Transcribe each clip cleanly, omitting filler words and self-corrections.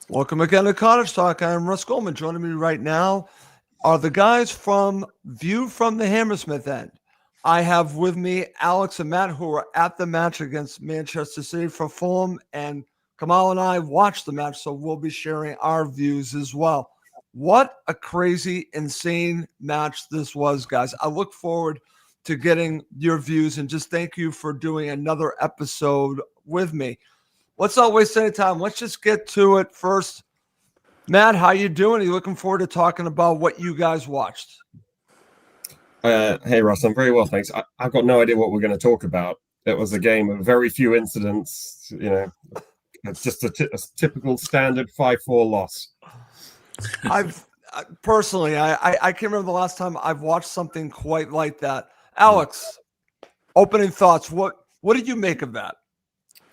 Welcome again to Cottage Talk. I'm Russ Goldman. Joining me right now are the guys from View from the Hammersmith end. I have with me Alex and Matt, who are at the match against Manchester City for Fulham, and Kamal and I watched the match, so we'll be sharing our views as well. What a crazy, insane match this was, guys. I look forward to getting your views, and just thank you for doing another episode with me. Let's not waste any time. Let's just get to it first. Matt, how you doing? Are you looking forward to talking about what you guys watched? Hey, Russ, I'm very well, thanks. I've got no idea what we're going to talk about. It was a game of very few incidents. It's just a typical standard 5-4 loss. I've personally, I can't remember the last time I've watched something quite like that. Alex, opening thoughts. What did you make of that?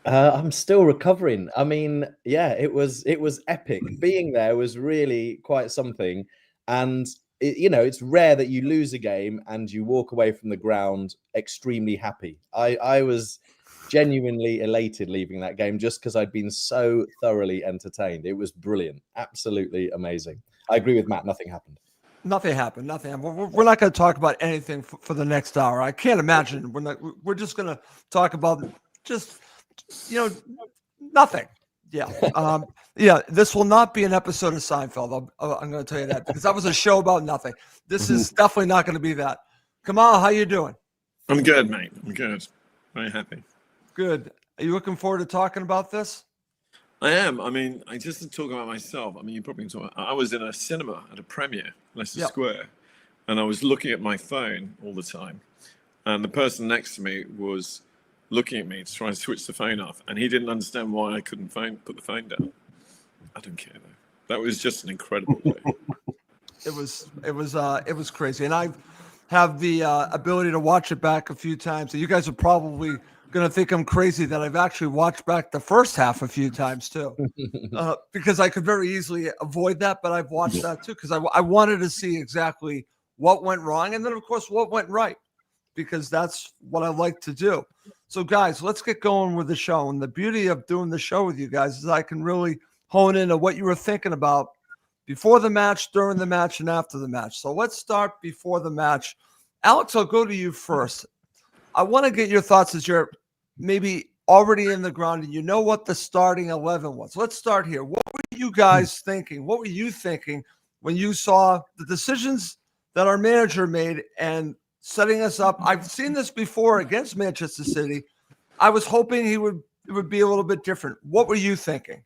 I'm still recovering. I mean, yeah, it was epic. Being there was really quite something, and it's rare that you lose a game and you walk away from the ground extremely happy. I was genuinely elated leaving that game just because I'd been so thoroughly entertained. It was brilliant, absolutely amazing. I agree with Matt. Nothing happened. Nothing happened. Nothing happened. We're not going to talk about anything for the next hour. I can't imagine. We're just going to talk about just nothing. Yeah. Yeah. This will not be an episode of Seinfeld. I'm going to tell you that, because that was a show about nothing. This is definitely not going to be that. Kamal, how you doing? I'm good, mate. I'm good. Very happy. Good. Are you looking forward to talking about this? I am. I mean, I just to talk about myself. I mean, you probably saw. I was in a cinema at a premiere, Leicester Square, and I was looking at my phone all the time, and the person next to me was looking at me to try and switch the phone off, and he didn't understand why I couldn't put the phone down. I don't care though. That was just an incredible day. It was crazy, and I have the ability to watch it back a few times. And you guys are probably going to think I'm crazy that I've actually watched back the first half a few times too, because I could very easily avoid that, but I've watched that too because I wanted to see exactly what went wrong, and then of course what went right, because that's what I like to do. So guys, let's get going with the show. And the beauty of doing the show with you guys is I can really hone into what you were thinking about before the match, during the match, and after the match. So let's start before the match. Alex, I'll go to you first. I want to get your thoughts as you're maybe already in the ground and you know what the starting 11 was. Let's start here. What were you guys thinking? What were you thinking when you saw the decisions that our manager made and setting us up? I've seen this before against Manchester City. I was hoping it would be a little bit different. What were you thinking?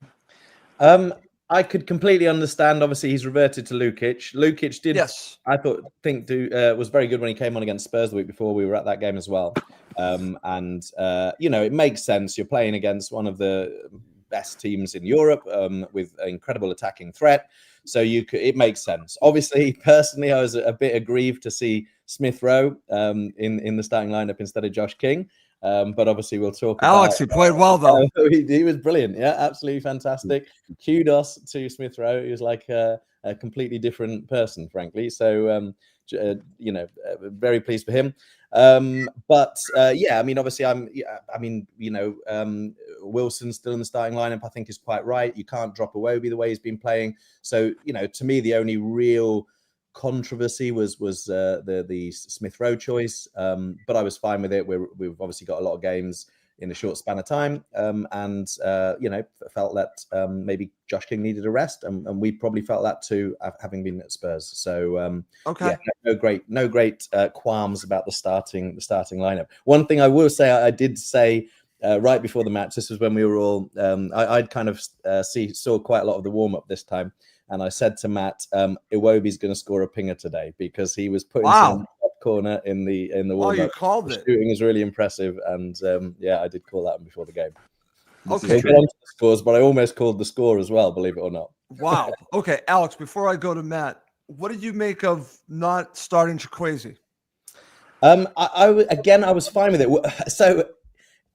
I could completely understand. Obviously, he's reverted to Lukic. Lukic did, yes, I think was very good when he came on against Spurs the week before. We were at that game as well. It makes sense. You're playing against one of the best teams in Europe with an incredible attacking threat. So it makes sense. Obviously, personally, I was a bit aggrieved to see Smith Rowe in the starting lineup instead of Josh King. But obviously, we'll talk Alex, he played well, though. He was brilliant. Yeah, absolutely fantastic. Kudos to Smith Rowe. He was like a completely different person, frankly. So, very pleased for him. Obviously, Wilson's still in the starting lineup. I think is quite right. You can't drop Iwobi the way he's been playing. So, to me, the only real controversy was the Smith Rowe choice, but I was fine with it. We've obviously got a lot of games in a short span of time, and felt that maybe Josh King needed a rest, and we probably felt that too, having been at Spurs. So no great qualms about the starting lineup. One thing I will say, I did say right before the match. This was when we were all. I'd kind of saw quite a lot of the warm up this time. And I said to Matt, Iwobi's going to score a pinger today, because he was putting some top corner in the warm-up. You called it. Shooting is really impressive, and I did call that one before the game. Okay, we'll get on to the scores, but I almost called the score as well, believe it or not. Wow. Okay, Alex. Before I go to Matt, what did you make of not starting Chukwueze? I was fine with it. So.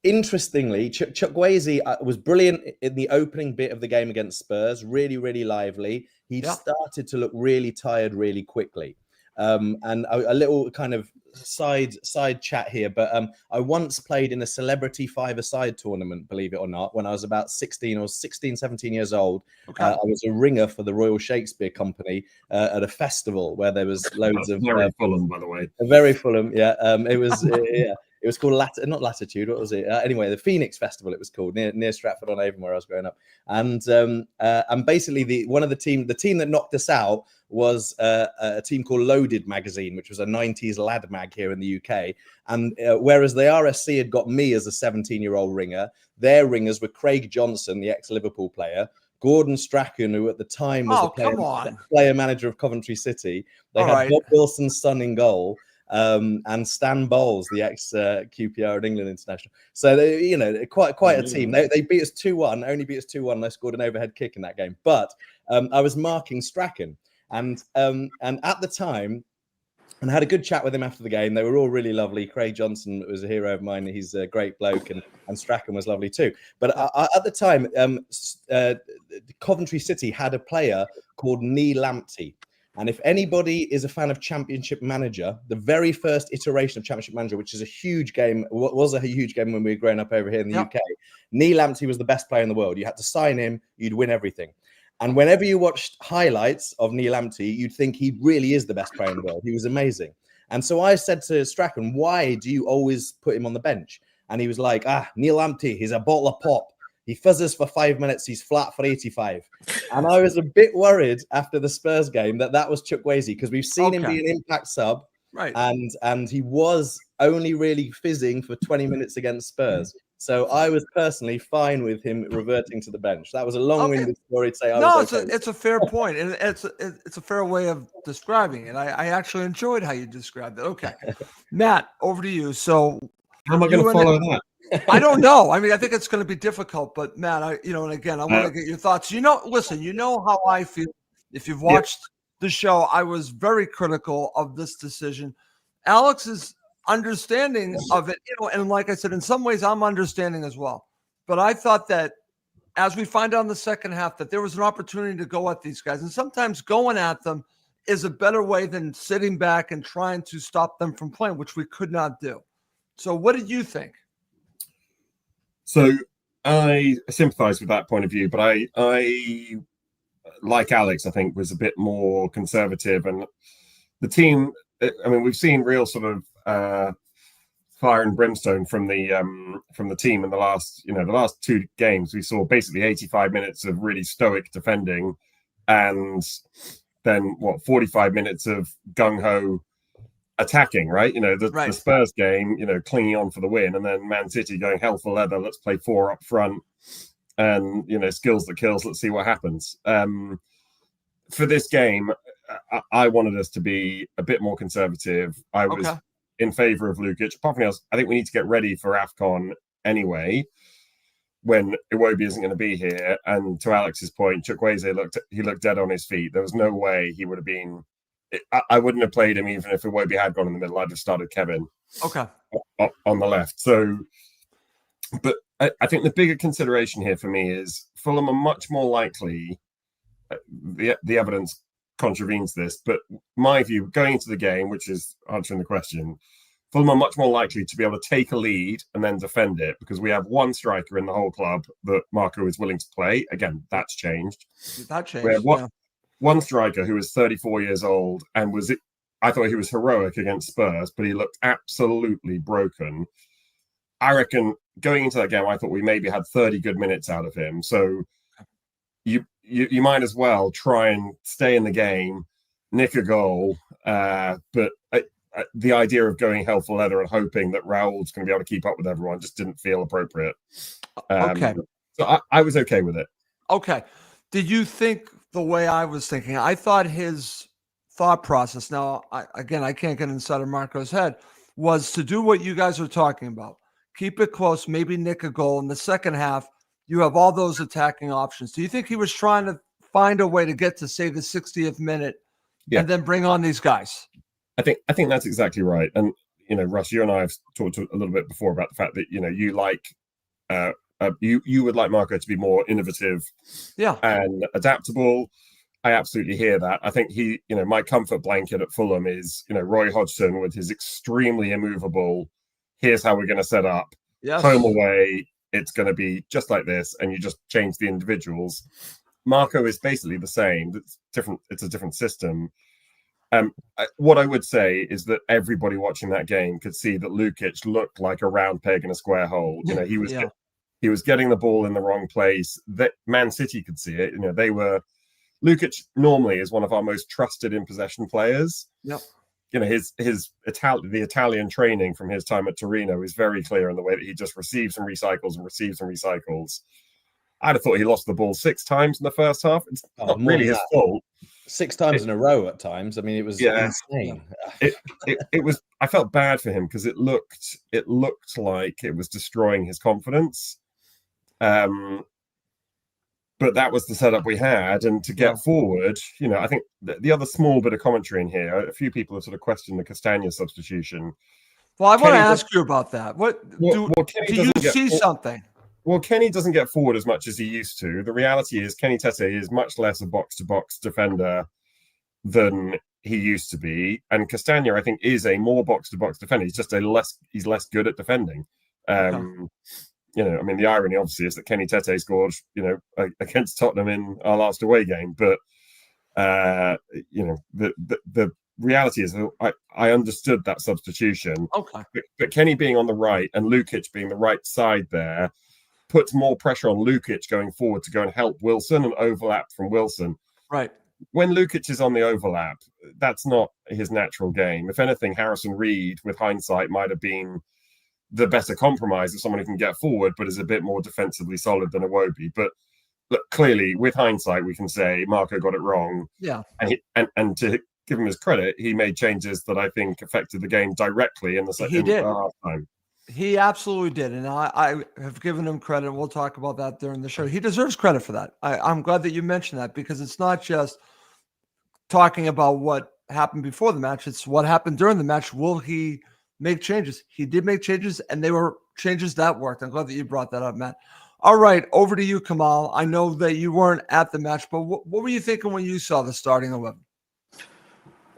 Interestingly, Chukwueze was brilliant in the opening bit of the game against Spurs. Really, really lively. He started to look really tired really quickly. And a little kind of side chat here, but I once played in a celebrity five-a-side tournament, believe it or not, when I was about 17 years old. Okay. I was a ringer for the Royal Shakespeare Company at a festival where there was loads of very Fulham, by the way. very Fulham. Yeah. It was yeah. It was called not Latitude. What was it? Anyway, the Phoenix Festival. It was called near Stratford on Avon, where I was growing up. And basically, the team that knocked us out was a team called Loaded Magazine, which was a 90s lad mag here in the UK. And whereas the RSC had got me as a 17-year-old ringer, their ringers were Craig Johnson, the ex-Liverpool player, Gordon Strachan, who at the time was the player manager of Coventry City. They had Bob Wilson's son in goal. And Stan Bowles, the ex QPR and England international. So they, quite a team. They beat us 2-1, only beat us 2-1. They scored an overhead kick in that game. But I was marking Strachan, and at the time, and I had a good chat with him after the game. They were all really lovely. Craig Johnson was a hero of mine. He's a great bloke, and Strachan was lovely too. But at the time, Coventry City had a player called Neil Lamptey. And if anybody is a fan of Championship Manager, the very first iteration of Championship Manager, which is a huge game, was a huge game when we were growing up over here in the UK, Neil Lamptey was the best player in the world. You had to sign him, you'd win everything. And whenever you watched highlights of Neil Lamptey, you'd think he really is the best player in the world. He was amazing. And so I said to Strachan, why do you always put him on the bench? And he was like, Neil Lamptey, he's a bottle of pop. He fizzes for 5 minutes. He's flat for 85. And I was a bit worried after the Spurs game that was Chukwueze, because we've seen him be an impact sub. Right. And he was only really fizzing for 20 minutes against Spurs. So I was personally fine with him reverting to the bench. That was a long-winded story to say. It's a fair point, and it's a fair way of describing it. I actually enjoyed how you described it. Okay, Matt, over to you. So how am I going to follow that? I don't know. I mean, I think it's going to be difficult, but Matt, and again, I want to get your thoughts. Listen, you know how I feel. If you've watched the show, I was very critical of this decision. Alex's understanding of it, and like I said, in some ways, I'm understanding as well. But I thought that as we find out in the second half, that there was an opportunity to go at these guys, and sometimes going at them is a better way than sitting back and trying to stop them from playing, which we could not do. So, what did you think? So I sympathise with that point of view, but I like Alex, I think, was a bit more conservative, and the team. I mean, we've seen real sort of fire and brimstone from the team in the last two games. We saw basically 85 minutes of really stoic defending, and then 45 minutes of gung ho attacking, right? The Spurs game, clinging on for the win, and then Man City going hell for leather. Let's play four up front, and skills that kills. Let's see what happens. For this game, I wanted us to be a bit more conservative. I was in favor of Lukic. Apart from else, I think we need to get ready for AFCON anyway, when Iwobi isn't going to be here. And to Alex's point, Chukwueze looked dead on his feet. There was no way he would have been. I wouldn't have played him even if Iwobi had gone in the middle. I'd have started Kevin on the left. So, but I think the bigger consideration here for me is Fulham are much more likely. The evidence contravenes this, but my view going into the game, which is answering the question, Fulham are much more likely to be able to take a lead and then defend it, because we have one striker in the whole club that Marco is willing to play. Again, that's changed. We have one striker who is 34 years old and I thought he was heroic against Spurs, but he looked absolutely broken. I reckon going into that game, I thought we maybe had 30 good minutes out of him. So you might as well try and stay in the game, nick a goal. But the idea of going hell for leather and hoping that Raul's going to be able to keep up with everyone just didn't feel appropriate. So I was okay with it. Okay. Did you think the way I was thinking? I thought his thought process, now, I can't get inside of Marco's head, was to do what you guys are talking about. Keep it close, maybe nick a goal. In the second half, you have all those attacking options. Do you think he was trying to find a way to get to, say, the 60th minute and then bring on these guys? I think that's exactly right. And, Russ, you and I have talked a little bit before about the fact that, you like you would like Marco to be more innovative and adaptable. I absolutely hear that. I think my comfort blanket at Fulham is, Roy Hodgson with his extremely immovable, here's how we're going to set up. Yes. Home away, it's going to be just like this, and you just change the individuals. Marco is basically the same. It's different. It's a different system. What I would say is that everybody watching that game could see that Lukic looked like a round peg in a square hole. He was getting the ball in the wrong place. That Man City could see it. Lukic normally is one of our most trusted in possession players. Yep. The Italian training from his time at Torino is very clear in the way that he just receives and recycles and receives and recycles. I'd have thought he lost the ball 6 times in the first half. It's not really his fault. 6 times in a row at times. I mean, it was insane. It was. I felt bad for him because it looked like it was destroying his confidence. But that was the setup we had, and to get forward, I think the other small bit of commentary in here, a few people have sort of questioned the Castagna substitution. Well, I want to ask you about that. Do you see something? Well, Kenny doesn't get forward as much as he used to. The reality is Kenny Tete is much less a box-to-box defender than he used to be. And Castagna, I think, is a more box-to-box defender. He's just he's less good at defending. The irony, obviously, is that Kenny Tete scored, against Tottenham in our last away game. But, the reality is that I understood that substitution. Okay. But Kenny being on the right and Lukic being the right side there puts more pressure on Lukic going forward to go and help Wilson and overlap from Wilson. Right. When Lukic is on the overlap, that's not his natural game. If anything, Harrison Reed, with hindsight, might have been the better compromise of someone who can get forward, but is a bit more defensively solid than Iwobi. But look, clearly, with hindsight, we can say Marco got it wrong. Yeah. And to give him his credit, he made changes that I think affected the game directly in the second half time. He absolutely did. And I have given him credit. And we'll talk about that during the show. He deserves credit for that. I'm glad that you mentioned that, because it's not just talking about what happened before the match. It's what happened during the match. Will he make changes? He did make changes, and they were changes that worked. I'm glad that you brought that up, Matt. All right, over to you, Kamal. I know that you weren't at the match, but what were you thinking when you saw the starting 11?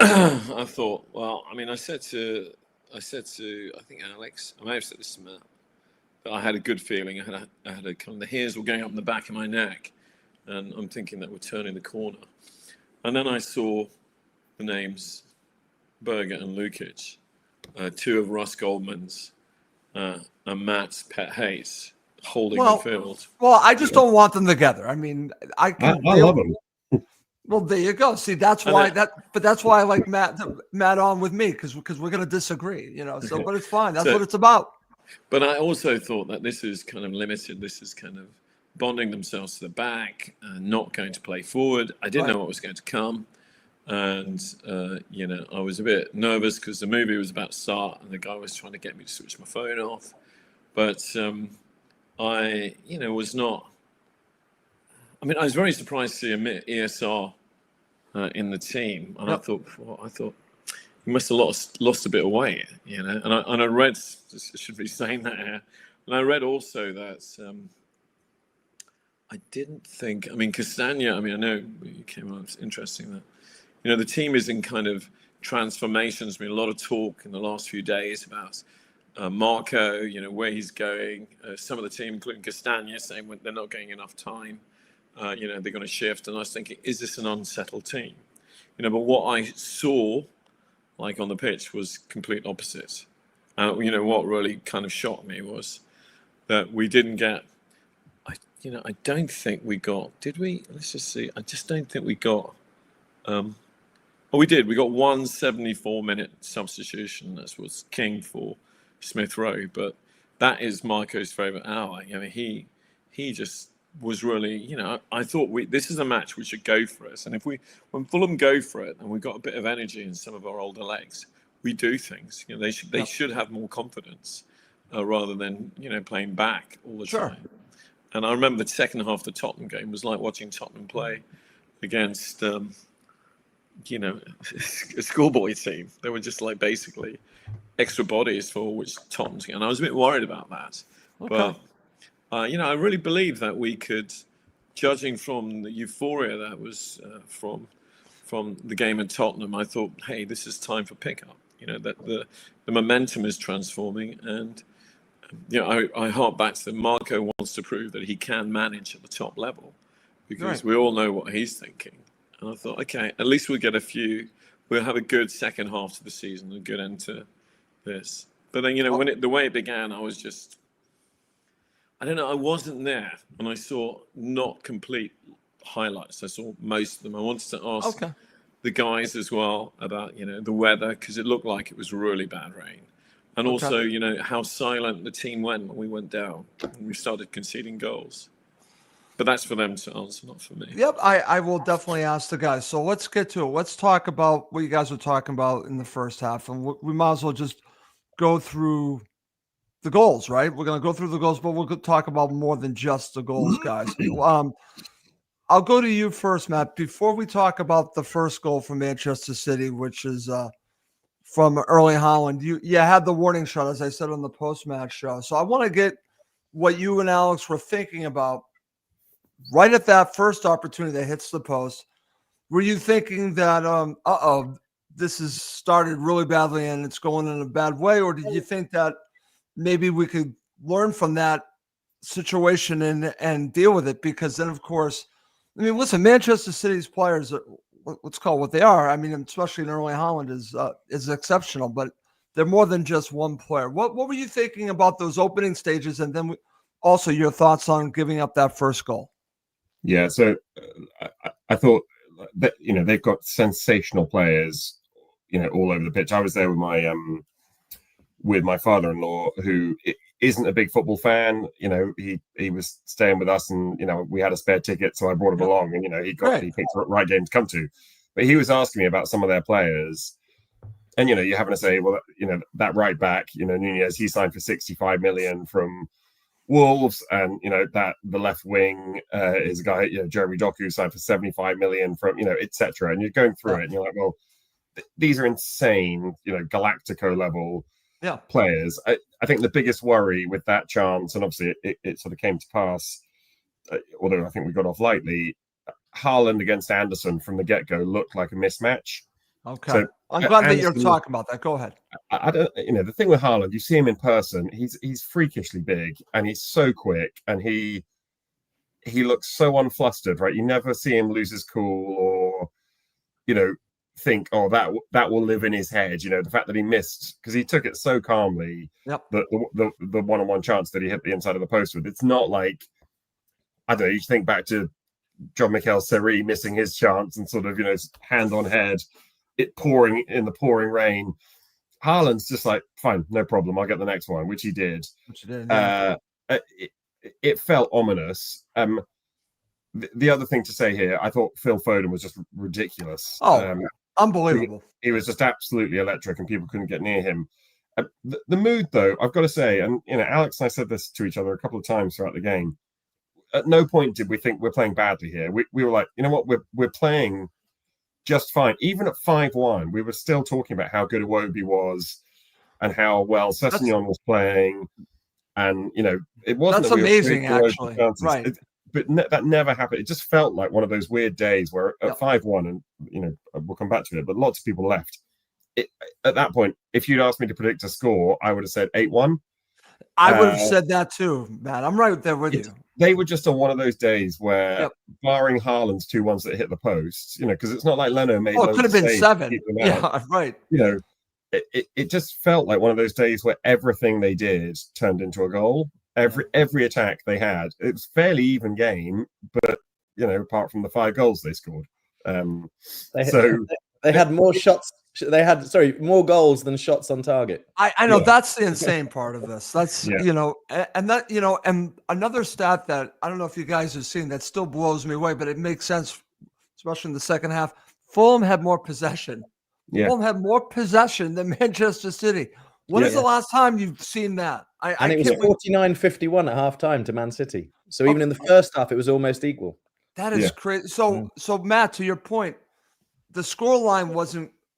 I thought, I said to I think Alex, I may have said this to Matt, but I had a good feeling. I had a kind of, the hairs were going up in the back of my neck, and I'm thinking that we're turning the corner. And then I saw the names Berger and Lukic, 2 of Russ Goldman's and Matt's pet hates holding the field. Well, I just don't want them together. I mean, I love them. Well, there you go. See, that's why that's why I like Matt on with me, because we're going to disagree, So, but it's fine. That's what it's about. But I also thought that this is kind of limited. This is kind of bonding themselves to the back and not going to play forward. I didn't know what was going to come, and I was a bit nervous because the movie was about to start and the guy was trying to get me to switch my phone off. But I was not. I mean, I was very surprised to see ESR in the team, and I thought he must have lost a bit of weight, And I read, should be saying that here, and I read also that I didn't think. I mean, Castagna. I mean, I know you came on. It's interesting that the team is in kind of transformations. There's been a lot of talk in the last few days about Marco. Where he's going. Some of the team, including Castagna, saying they're not getting enough time. They're going to shift, and I was thinking, is this an unsettled team? But what I saw, like on the pitch, was complete opposite. What really kind of shocked me was that we didn't get. I don't think we got. Did we? Let's just see. I just don't think we got. We did. We got 1 74-minute substitution. That was king for Smith Rowe, but that is Marco's favourite hour. He just was really, I thought this is a match we should go for us. And when Fulham go for it and we've got a bit of energy in some of our older legs, we do things. They should have more confidence rather than, playing back all the time. And I remember the second half of the Tottenham game was like watching Tottenham play against, a schoolboy team. They were just like basically extra bodies for which Tottenham's, and I was a bit worried about that. Okay. But I really believe that we could judging from the euphoria that was from the game at Tottenham, I thought, hey, this is time for pickup. You know, that the momentum is transforming, and you know, I hark back to Marco wants to prove that he can manage at the top level, because we all know what he's thinking. And I thought, okay, at least we'll have a good second half to the season, a good end to this. But then, you know, the way it began, I was just, I don't know, I wasn't there, and I saw not complete highlights. I saw most of them. I wanted to ask the guys as well about, you know, the weather, because it looked like it was really bad rain. And also, you know, how silent the team went when we went down and we started conceding goals. But that's for them to answer, not for me. Yep, I will definitely ask the guys. So let's get to it. Let's talk about what you guys were talking about in the first half. And we might as well just go through the goals, right? We're going to go through the goals, but we'll talk about more than just the goals, guys. I'll go to you first, Matt. Before we talk about the first goal from Manchester City, which is from Erling Haaland, you had the warning shot, as I said on the post-match show. So I want to get what you and Alex were thinking about right at that first opportunity that hits the post. Were you thinking that, this has started really badly and it's going in a bad way? Or did you think that maybe we could learn from that situation and deal with it? Because then, of course, I mean, listen, Manchester City's players are, let's call it what they are. I mean, especially in Erling Haaland is exceptional, but they're more than just one player. What were you thinking about those opening stages, and then also your thoughts on giving up that first goal? Yeah, so I thought that, you know, they've got sensational players, you know, all over the pitch. I was there with my father-in-law, who isn't a big football fan. You know, he was staying with us, and you know, we had a spare ticket, so I brought him along, and you know, he picked the right game to come to. But he was asking me about some of their players, and you know, you're having to say, well, you know, that right back, you know, Nunez, he signed for 65 million from Wolves, and you know, that the left wing is a guy, you know, Jeremy Doku, signed for 75 million from, you know, etc. And you're going through it, and you're like, well, these are insane, you know, Galactico level players. I think the biggest worry with that chance, and obviously it sort of came to pass, although I think we got off lightly, Haaland against Anderson from the get-go looked like a mismatch. Okay. So, I'm glad that you're talking about that. Go ahead. I don't, you know, the thing with Haaland, you see him in person, he's freakishly big, and he's so quick, and he looks so unflustered, right? You never see him lose his cool or, you know, think, oh, that will live in his head. You know, the fact that he missed, because he took it so calmly, the one-on-one chance that he hit the inside of the post with. It's not like, I don't know, you think back to John Mikel Seri missing his chance and sort of, you know, hand on head, it pouring in the pouring rain. Haaland's just like, fine, no problem, I'll get the next one, which he did. It felt ominous. The other thing to say here, I thought Phil Foden was just ridiculous. Unbelievable. He was just absolutely electric, and people couldn't get near him. The mood, though, I've got to say, and you know, Alex and I said this to each other a couple of times throughout the game. At no point did we think we're playing badly here. We were like, you know what, we're playing just fine. Even at 5-1, we were still talking about how good Iwobi was and how well Sessegnon was playing. And you know, it wasn't. That's amazing, actually. Right. But that never happened. It just felt like one of those weird days where at 5-1, and you know, we'll come back to it, but lots of people left. At that point, if you'd asked me to predict a score, I would have said 8-1. I would have said that too, Matt. I'm right there with you. They were just on one of those days where, barring Haaland's 2 ones that hit the post, you know, because it's not like Leno made. Oh, it could have been 7. Yeah, right. You know, it just felt like one of those days where everything they did turned into a goal. Every attack they had, it was fairly even game, but you know, apart from the 5 goals they scored, they had more shots. They had more goals than shots on target. I know that's the insane part of this. That's you know, and that, you know, and another stat that I don't know if you guys have seen that still blows me away, but it makes sense, especially in the second half. Fulham had more possession. Fulham had more possession than Manchester City. When is the last time you've seen that? And it was 49-51 at half-time to Man City. So even in the first half, it was almost equal. That is crazy. So Matt, to your point, the scoreline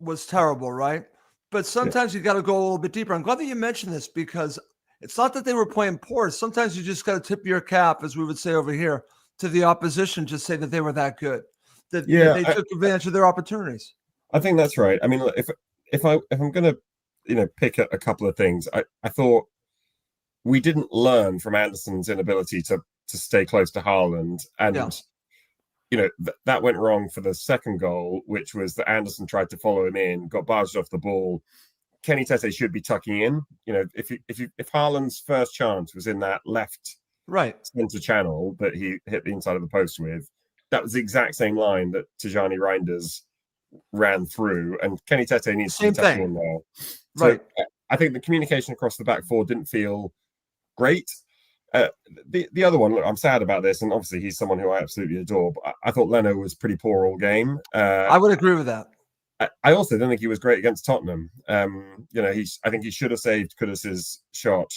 was terrible, right? But sometimes you got to go a little bit deeper. I'm glad that you mentioned this, because it's not that they were playing poor. Sometimes you just got to tip your cap, as we would say over here, to the opposition just say that they were that good, that Yeah, they took advantage of their opportunities. I think that's right. I mean, look, if I'm going to pick a couple of things, I thought we didn't learn from Anderson's inability to stay close to Haaland, and that went wrong for the second goal, which was that Anderson tried to follow him in, got barged off the ball. Kenny Tete should be tucking in. If Haaland's first chance was in that left center channel that he hit the inside of the post with, that was the exact same line that Tijani Reinders ran through, and Kenny Tete needs to be tucking in there. So I think the communication across the back four didn't feel great. The other one, look, I'm sad about this, and obviously he's someone who I absolutely adore, but I thought Leno was pretty poor all game. I would agree with that. I also don't think he was great against Tottenham. I think he should have saved Kudus's shot,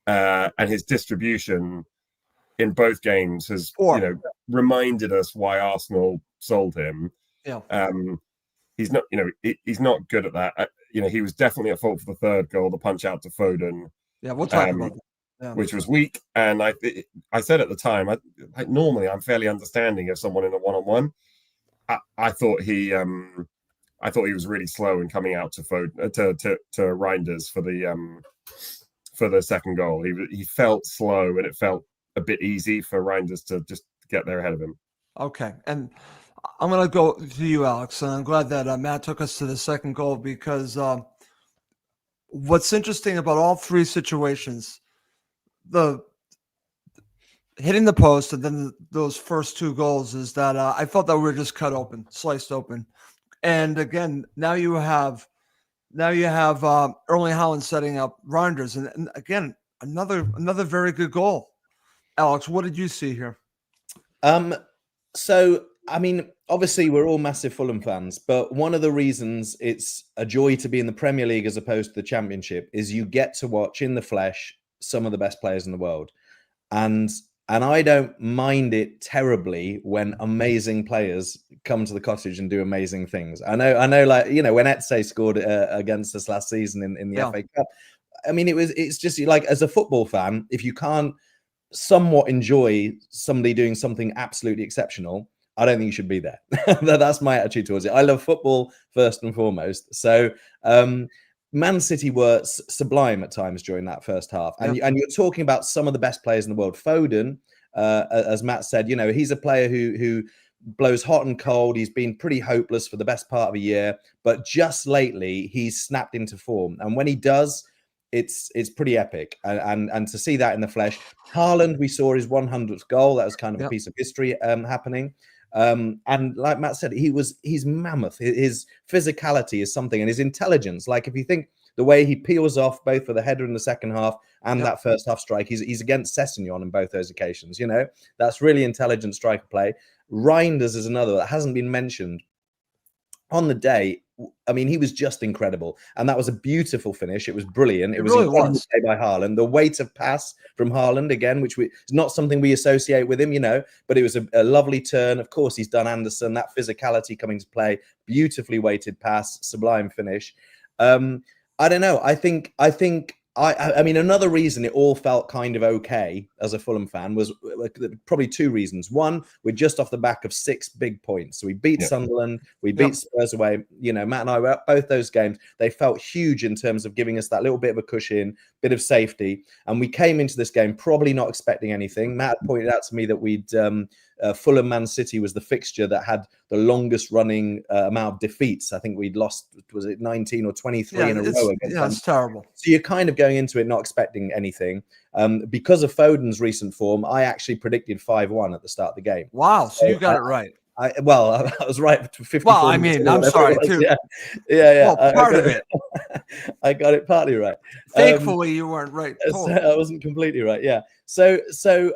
and his distribution in both games has reminded us why Arsenal sold him. Yeah. He's not good at that. He was definitely at fault for the third goal, the punch out to Foden. Yeah, we'll talk about that. Yeah. Which was weak. And I said at the time, normally I'm fairly understanding of someone in a one-on-one. I thought he was really slow in coming out to Foden, to Reinders for the second goal. He felt slow, and it felt a bit easy for Reinders to just get there ahead of him. Okay, and I'm going to go to you, Alex, and I'm glad that Matt took us to the second goal, because what's interesting about all three situations, the hitting the post and then those first two goals, is that I felt that we were just sliced open. And again, now you have Erling Haaland setting up Reinders, and again, another very good goal. Alex, what did you see here? So, I mean, obviously we're all massive Fulham fans, but one of the reasons it's a joy to be in the Premier League as opposed to the Championship is you get to watch in the flesh some of the best players in the world. And I don't mind it terribly when amazing players come to the Cottage and do amazing things. I know, like, when Etse scored against us last season in the FA Cup, I mean, it's just like, as a football fan, if you can't somewhat enjoy somebody doing something absolutely exceptional, I don't think you should be there. That's my attitude towards it. I love football first and foremost. So Man City were sublime at times during that first half. And you're talking about some of the best players in the world. Foden, as Matt said, he's a player who blows hot and cold. He's been pretty hopeless for the best part of a year, but just lately he's snapped into form. And when he does, it's pretty epic. And to see that in the flesh. Haaland, we saw his 100th goal. That was kind of a piece of history happening. And like Matt said, he's mammoth. His physicality is something, and his intelligence. Like, if you think the way he peels off both for the header in the second half and that first half strike, he's against Sessegnon on both those occasions. That's really intelligent striker play. Reinders is another that hasn't been mentioned. On the day, I mean, he was just incredible, and that was a beautiful finish. It was brilliant. It was really incredible play by Haaland. The weight of pass from Haaland again, which is not something we associate with him, but it was a lovely turn. Of course, he's done Anderson. That physicality coming to play, beautifully weighted pass, sublime finish. I don't know. I mean, another reason it all felt kind of okay as a Fulham fan was probably two reasons. One, we're just off the back of 6 big points. So we beat Sunderland, we beat Spurs away. Matt and I were at both those games. They felt huge in terms of giving us that little bit of a cushion, bit of safety. And we came into this game probably not expecting anything. Matt pointed out to me that we'd Fulham Man City was the fixture that had the longest running amount of defeats. I think we'd lost, was it 19 or 23 in a row against them. It's terrible. So you're kind of going into it not expecting anything. Because of Foden's recent form, I actually predicted 5-1 at the start of the game. Wow, so you got it right. I was right to 54. Well, I mean, I'm sorry too. Yeah. Well, part of it. I got it partly right. Thankfully, you weren't right. So I wasn't completely right. Yeah. So,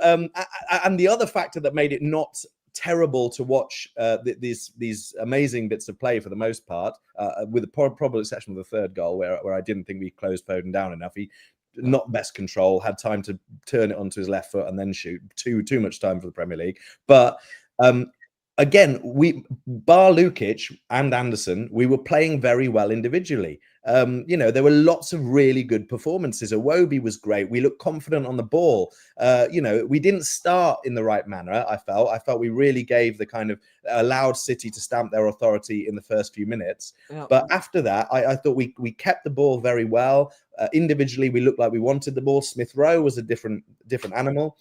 and the other factor that made it not terrible to watch these amazing bits of play for the most part, with the probable exception of the third goal, where I didn't think we closed Foden down enough. He not best control, had time to turn it onto his left foot and then shoot. Too much time for the Premier League, but. again, we bar Lukic and Anderson, we were playing very well individually. There were lots of really good performances. Iwobi was great. We looked confident on the ball. We didn't start in the right manner. I felt we really gave the kind of allowed City to stamp their authority in the first few minutes. Yeah. But after that, I thought we kept the ball very well. Individually, we looked like we wanted the ball. Smith Rowe was a different animal.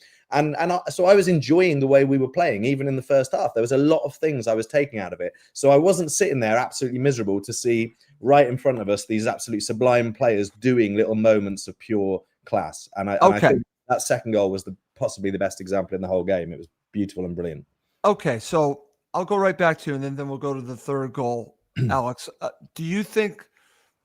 So I was enjoying the way we were playing, even in the first half. There was a lot of things I was taking out of it. So I wasn't sitting there absolutely miserable to see right in front of us these absolute sublime players doing little moments of pure class. And I think that second goal was possibly the best example in the whole game. It was beautiful and brilliant. Okay, so I'll go right back to you, and then we'll go to the third goal. Alex, do you think,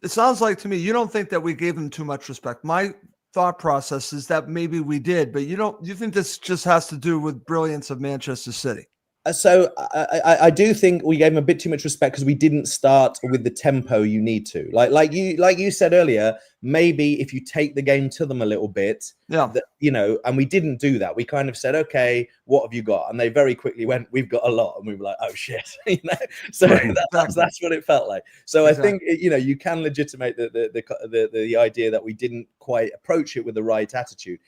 it sounds like to me, you don't think that we gave them too much respect. My thought process is that maybe we did, but you think this just has to do with brilliance of Manchester City? So I do think we gave them a bit too much respect because we didn't start with the tempo you need to. Like you said earlier, maybe if you take the game to them a little bit, and we didn't do that. We kind of said, okay, what have you got? And they very quickly went, we've got a lot, and we were like, oh shit, So that's what it felt like. So exactly. I think you can legitimate the idea that we didn't quite approach it with the right attitude.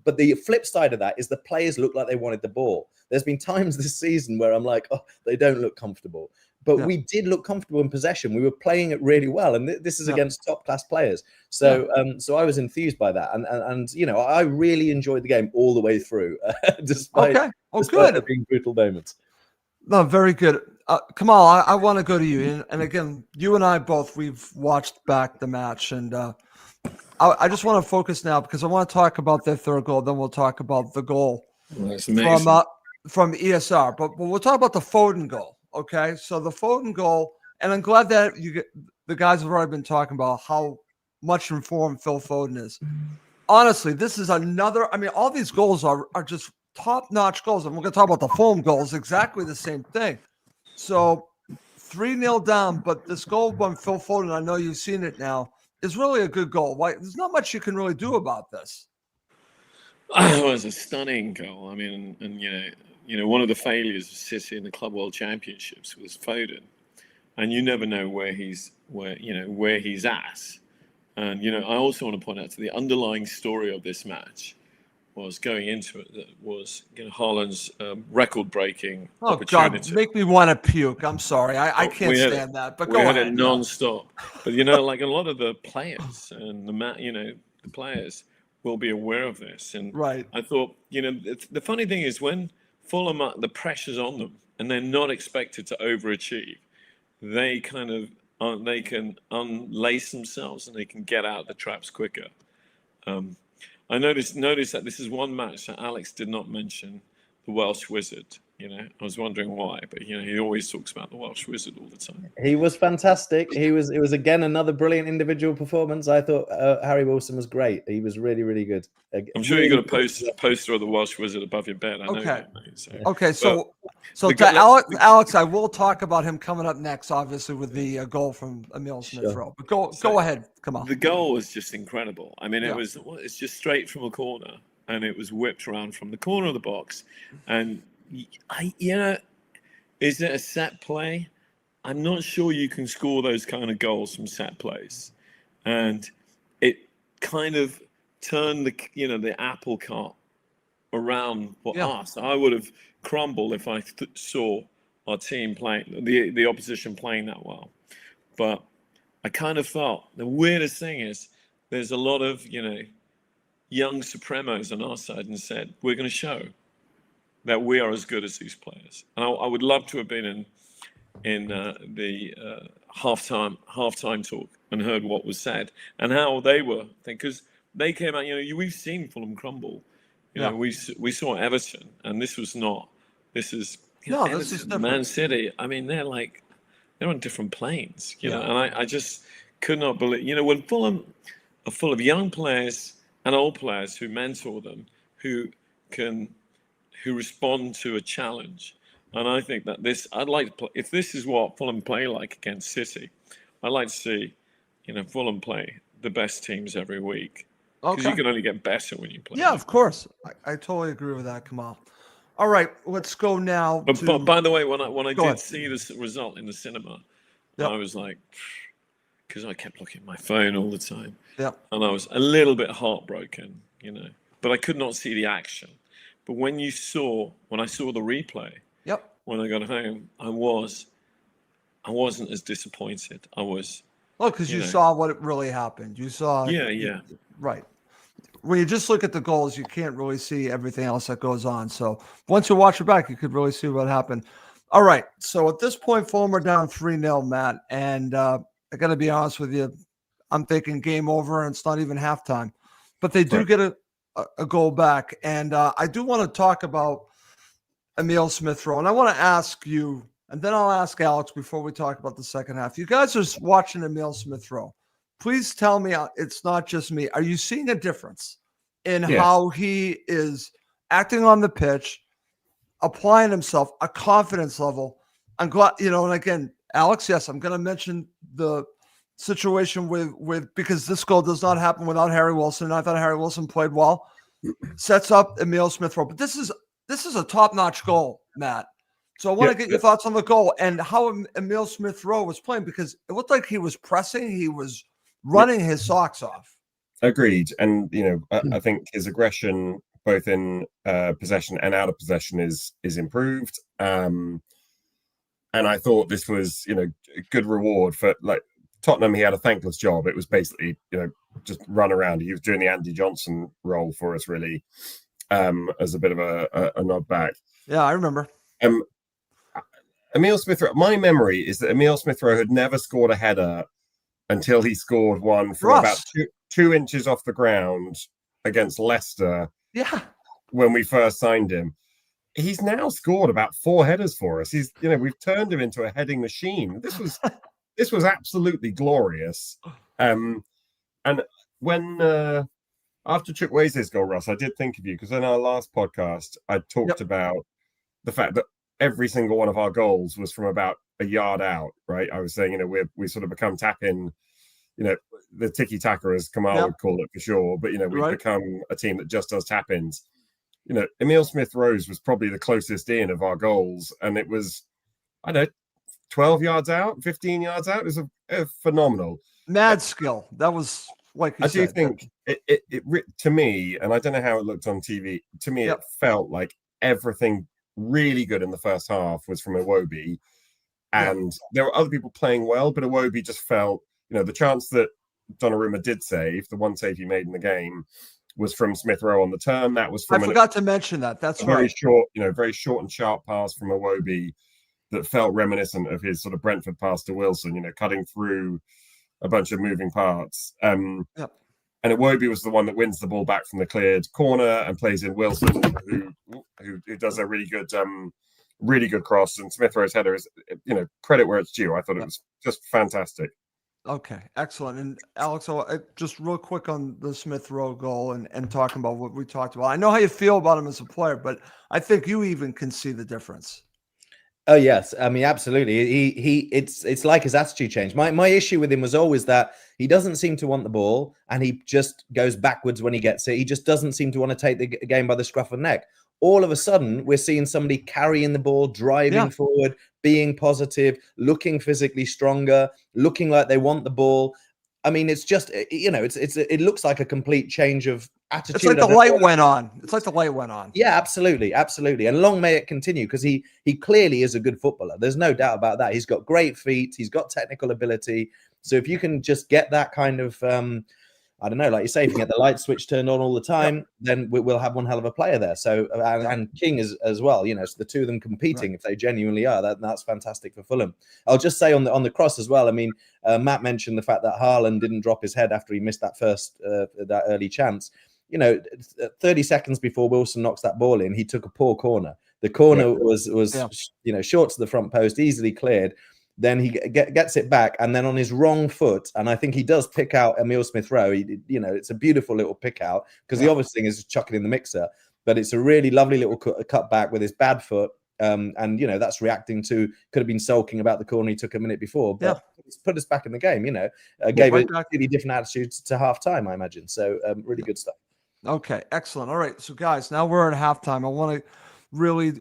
But the flip side of that is the players look like they wanted the ball. There's been times this season where I'm like, oh, they don't look comfortable. But we did look comfortable in possession. We were playing it really well. And this is against top-class players. So so I was enthused by that. And I really enjoyed the game all the way through, despite there being brutal moments. No, very good. Kamal, I want to go to you. And again, you and I both, we've watched back the match. And I just want to focus now because I want to talk about their third goal. Then we'll talk about the goal from ESR. But we'll talk about the Foden goal. Okay, so the Foden goal, and I'm glad that the guys have already been talking about how much informed Phil Foden is. Honestly, this is another. I mean, all these goals are just top-notch goals, and we're going to talk about the Fulham goals. Exactly the same thing. So 3-0 down, but this goal by Phil Foden, I know you've seen it now, is really a good goal. There's not much you can really do about this. It was a stunning goal. I mean, and one of the failures of City in the Club World Championships was Foden, and you never know where he's at. And I also want to point out to the underlying story of this match was going into it that was Haaland's record-breaking opportunity. God, make me want to puke. I'm sorry, I can't stand that. But go ahead. We had it non-stop. But like a lot of the players and the players will be aware of this. And I thought, the funny thing is when Fulham, the pressure's on them and they're not expected to overachieve, they can unlace themselves and they can get out of the traps quicker. I noticed that this is one match that Alex did not mention the Welsh Wizard. I was wondering why, but he always talks about the Welsh Wizard all the time. He was fantastic. It was again another brilliant individual performance. I thought Harry Wilson was great. He was really, really good. I'm sure you got a poster of the Welsh Wizard above your bed. I know that, mate, so to Alex, I will talk about him coming up next, obviously with the goal from Emil Smith Rowe. But go ahead, come on. The goal was just incredible. I mean, it's just straight from a corner, and it was whipped around from the corner of the box, and. Is it a set play? I'm not sure you can score those kind of goals from set plays, and it kind of turned the apple cart around for us. I would have crumbled if I saw our team playing the opposition playing that well, but I kind of felt the weirdest thing is there's a lot of young Supremos on our side and said we're going to show that we are as good as these players. And I would love to have been in the halftime talk and heard what was said and how they were, because they came out. We've seen Fulham crumble. We saw Everton, and this was not. This is Everton, this is different. Man City. I mean, they're on different planes. And I just could not believe. When Fulham are full of young players and old players who mentor them, who respond to a challenge. And I think that I'd like to play, if this is what Fulham play like against City, I'd like to see, Fulham play the best teams every week. Because you can only get better when you play. Yeah, of course. I totally agree with that, Kamal. All right, let's go now. But by the way, when I Go did ahead. see this result in the cinema, Yep. I was like, because I kept looking at my phone all the time, Yep. and I was a little bit heartbroken, but I could not see the action. But when I saw the replay, Yep. when I got home, I wasn't as disappointed. I was. Well, because you saw what really happened. You saw. Yeah. Right. When you just look at the goals, you can't really see everything else that goes on. So once you watch it back, you could really see what happened. All right. So at this point, Fulham are down 3-0, Matt. And I got to be honest with you. I'm thinking game over, and it's not even halftime. But they do get a goal back. And I do want to talk about Emile Smith-Rowe. And I want to ask you, and then I'll ask Alex before we talk about the second half. You guys are watching Emile Smith-Rowe. Please tell me it's not just me. Are you seeing a difference in how he is acting on the pitch, applying himself, a confidence level? I'm glad, and again, Alex, yes, I'm going to mention the situation with because this goal does not happen without Harry Wilson. I thought Harry Wilson played well, sets up Emile Smith-Rowe. But this is a top-notch goal, Matt. So I want to get your thoughts on the goal and how Emile Smith-Rowe was playing, because it looked like he was pressing, he was running his socks off. Agreed. And, I think his aggression, both in possession and out of possession, is improved. And I thought this was, a good reward for, like, Tottenham. He had a thankless job. It was basically, just run around. He was doing the Andy Johnson role for us, really, as a bit of a nod back. Yeah, I remember. Emile Smith-Rowe, my memory is that Emile Smith-Rowe had never scored a header until he scored one from about 2 inches off the ground against Leicester. Yeah. When we first signed him. He's now scored about 4 headers for us. We've turned him into a heading machine. This was absolutely glorious. And when after Chukwueze's goal, Russ, I did think of you, because in our last podcast I talked about the fact that every single one of our goals was from about a yard out, right? I was saying, we sort of become tap-in, the tiki-taka, as Kamal would call it, for sure. But, we've become a team that just does tap-ins. Emile Smith-Rowe was probably the closest in of our goals. And it was, 12 yards out, 15 yards out. It was a phenomenal. Mad skill. That was, like you said. I do think it to me, and I don't know how it looked on TV, to me it felt like everything really good in the first half was from Iwobi, and there were other people playing well, but Iwobi just felt, the chance that Donnarumma did save, the one save he made in the game, was from Smith-Rowe on the turn. That was from I forgot to mention that. That's very short, very short and sharp pass from Iwobi that felt reminiscent of his sort of Brentford pass to Wilson, cutting through a bunch of moving parts. And Iwobi was the one that wins the ball back from the cleared corner and plays in Wilson, who does a really good cross. And Smith-Rowe's header is, credit where it's due. I thought it was just fantastic. Okay, excellent. And Alex, just real quick on the Smith-Rowe goal and talking about what we talked about. I know how you feel about him as a player, but I think you even can see the difference. Oh yes, I mean absolutely. It's like his attitude changed. My issue with him was always that he doesn't seem to want the ball, and he just goes backwards when he gets it. He just doesn't seem to want to take the game by the scruff of the neck. All of a sudden, we're seeing somebody carrying the ball, driving forward, being positive, looking physically stronger, looking like they want the ball. I mean, it's just, it looks like a complete change of attitude. It's like the light went on. Yeah, absolutely. Absolutely. And long may it continue, because he clearly is a good footballer. There's no doubt about that. He's got great feet. He's got technical ability. So if you can just get that kind of, I don't know, like you say, if you get the light switch turned on all the time, then we'll have one hell of a player there. So, and King as well, so the two of them competing, if they genuinely are, that's fantastic for Fulham. I'll just say on the cross as well. I mean, Matt mentioned the fact that Haaland didn't drop his head after he missed that first, that early chance. 30 seconds before Wilson knocks that ball in, he took a poor corner. The corner was short to the front post, easily cleared. Then he gets it back, and then on his wrong foot, and I think he does pick out Emile Smith-Rowe. It's a beautiful little pick out, because the obvious thing is chucking in the mixer, but it's a really lovely little cut back with his bad foot. And that's reacting to, could have been sulking about the corner he took a minute before, but it's put us back in the game. Gave a really different attitude to half time, I imagine. So really good stuff. Okay, excellent. All right, so guys, now we're at halftime. I want to really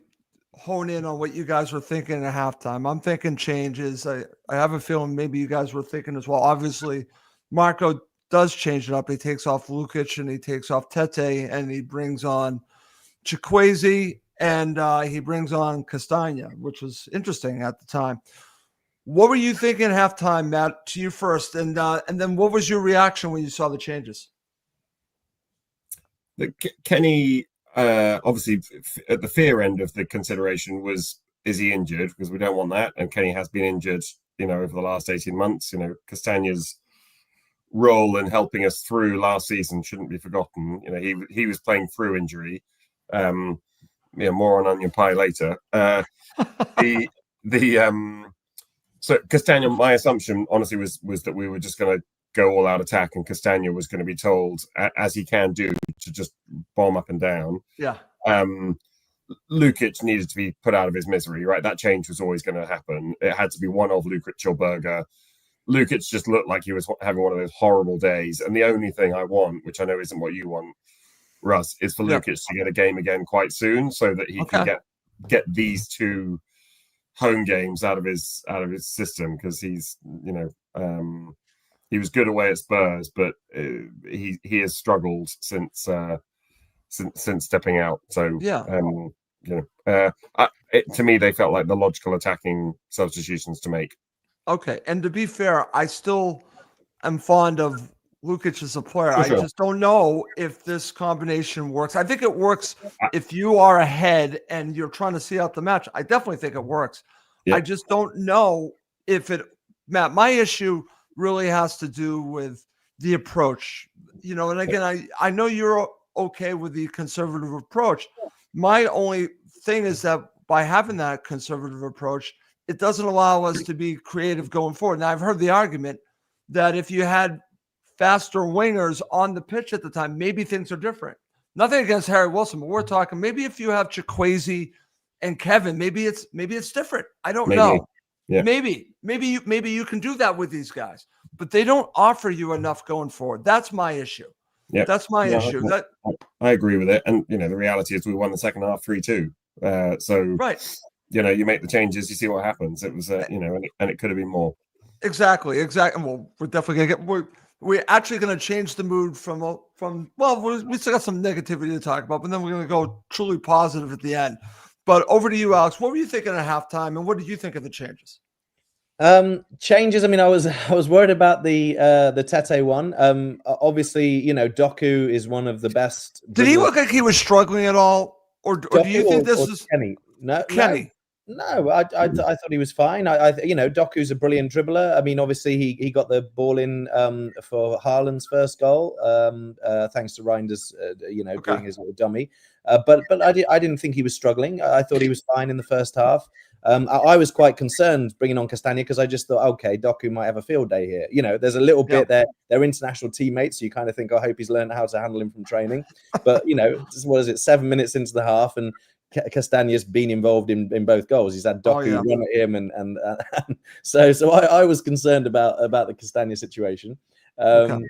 hone in on what you guys were thinking at halftime. I'm thinking changes. I have a feeling maybe you guys were thinking as well. Obviously, Marco does change it up. He takes off Lukic and he takes off Tete and he brings on Chikwueze and he brings on Castagna, which was interesting at the time. What were you thinking at halftime, Matt? To you first, and then what was your reaction when you saw the changes? Kenny, obviously, at the fear end of the consideration was, is he injured? Because we don't want that. And Kenny has been injured, over the last 18 months. Castagna's role in helping us through last season shouldn't be forgotten. He was playing through injury. More on onion pie later. So Castagna, my assumption, honestly, was that we were just going to go all out attack, and Castagna was going to be told, as he can do, to just bomb up and down. Yeah. Lukic needed to be put out of his misery, right? That change was always going to happen. It had to be one of Lukic or Berger. Lukic just looked like he was having one of those horrible days. And the only thing I want, which I know isn't what you want, Russ, is for Lukic to get a game again quite soon, so that he can get these two home games out of his system, because he's he was good away at Spurs, but he has struggled since stepping out. So to me, they felt like the logical attacking substitutions to make. Okay, and to be fair, I still am fond of Lukic as a player. I just don't know if this combination works. I think it works if you are ahead and you're trying to see out the match. I definitely think it works. Yeah. I just don't know if it, Matt, my issue really has to do with the approach, and again, I know you're okay with the conservative approach. My only thing is that by having that conservative approach, it doesn't allow us to be creative going forward. Now, I've heard the argument that if you had faster wingers on the pitch at the time, maybe things are different. Nothing against Harry Wilson, but we're talking maybe if you have Chikwueze and Kevin, maybe it's different. I don't know. Yeah. Maybe you can do that with these guys, but they don't offer you enough going forward. That's my issue. Yeah, that's my issue. I agree with it. And the reality is we won the second half 3-2. So right. You make the changes, you see what happens. It was and it could have been more. Exactly. Well, we're definitely gonna we're actually going to change the mood from we still got some negativity to talk about, but then we're going to go truly positive at the end. But over to you, Alex. What were you thinking at halftime, and what did you think of the changes? Changes. I mean, I was worried about the Tete one. Obviously, Doku is one of the best. Did he look like he was struggling at all, or do you think this is Kenny? No, Kenny. No, I thought he was fine. Doku's a brilliant dribbler. I mean, obviously he got the ball in for Haaland's first goal, thanks to Reinders, doing his little dummy. But I didn't think he was struggling. I thought he was fine in the first half. I was quite concerned bringing on Castagna, because I just thought, okay, Doku might have a field day here. There's a little bit there. They're international teammates, so you kind of think, I hope he's learned how to handle him from training. But what is it? 7 minutes into the half, and Castagna's been involved in both goals. He's had Doku run at him, and so I was concerned about the Castagna situation. Not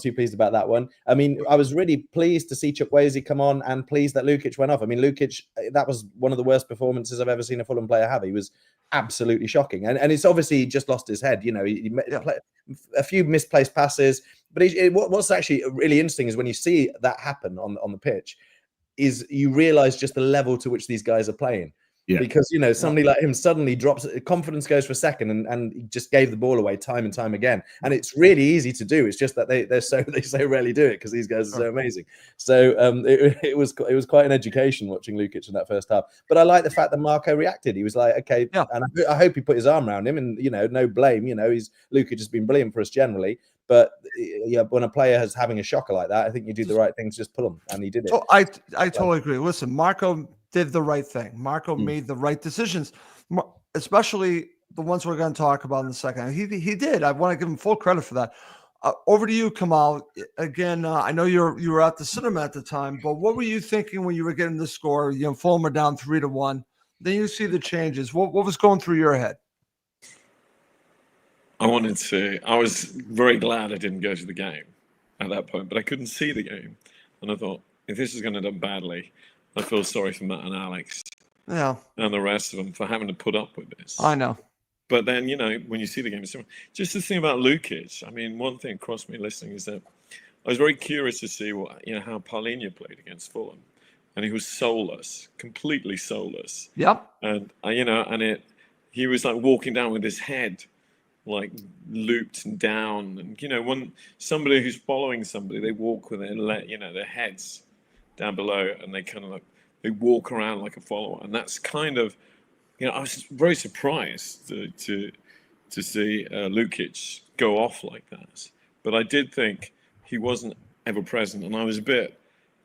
too pleased about that one. I mean, I was really pleased to see Chikwueze come on, and pleased that Lukic went off. I mean, Lukic, that was one of the worst performances I've ever seen a Fulham player have. He was absolutely shocking, and it's obviously he just lost his head. He played a few misplaced passes, but what's actually really interesting is when you see that happen on the pitch, is you realize just the level to which these guys are playing. Yeah. Because, somebody like him suddenly drops, confidence goes for a second, and he just gave the ball away time and time again. And it's really easy to do. It's just that they so rarely do it, because these guys are so amazing. So it was quite an education watching Lukic in that first half. But I like the fact that Marco reacted. He was like, okay, and I hope he put his arm around him, and no blame. Lukic has been brilliant for us generally. But when a player is having a shocker like that, I think you do the right thing to just pull him, and he did it. So I totally agree. Listen, Marco did the right thing. Marco made the right decisions, especially the ones we're going to talk about in the second. He did. I want to give him full credit for that. Over to you, Kamal. Again, I know you were at the cinema at the time, but what were you thinking when you were getting the score? Fulham are down 3-1. Then you see the changes. What was going through your head? I was very glad I didn't go to the game at that point, but I couldn't see the game. And I thought, if this is going to end up badly, I feel sorry for Matt and Alex Yeah, and the rest of them for having to put up with this. I know. But then, when you see the game, just the thing about Lukic, I mean, one thing across me listening is that I was very curious to see how Paulinho played against Fulham, and he was soulless, completely soulless. Yep. And he was like walking down with his head like looped down, and when somebody who's following somebody, they walk with their heads down below, and they kind of like they walk around like a follower, and that's kind of I was very surprised to see Lukic go off like that, but I did think he wasn't ever present, and I was a bit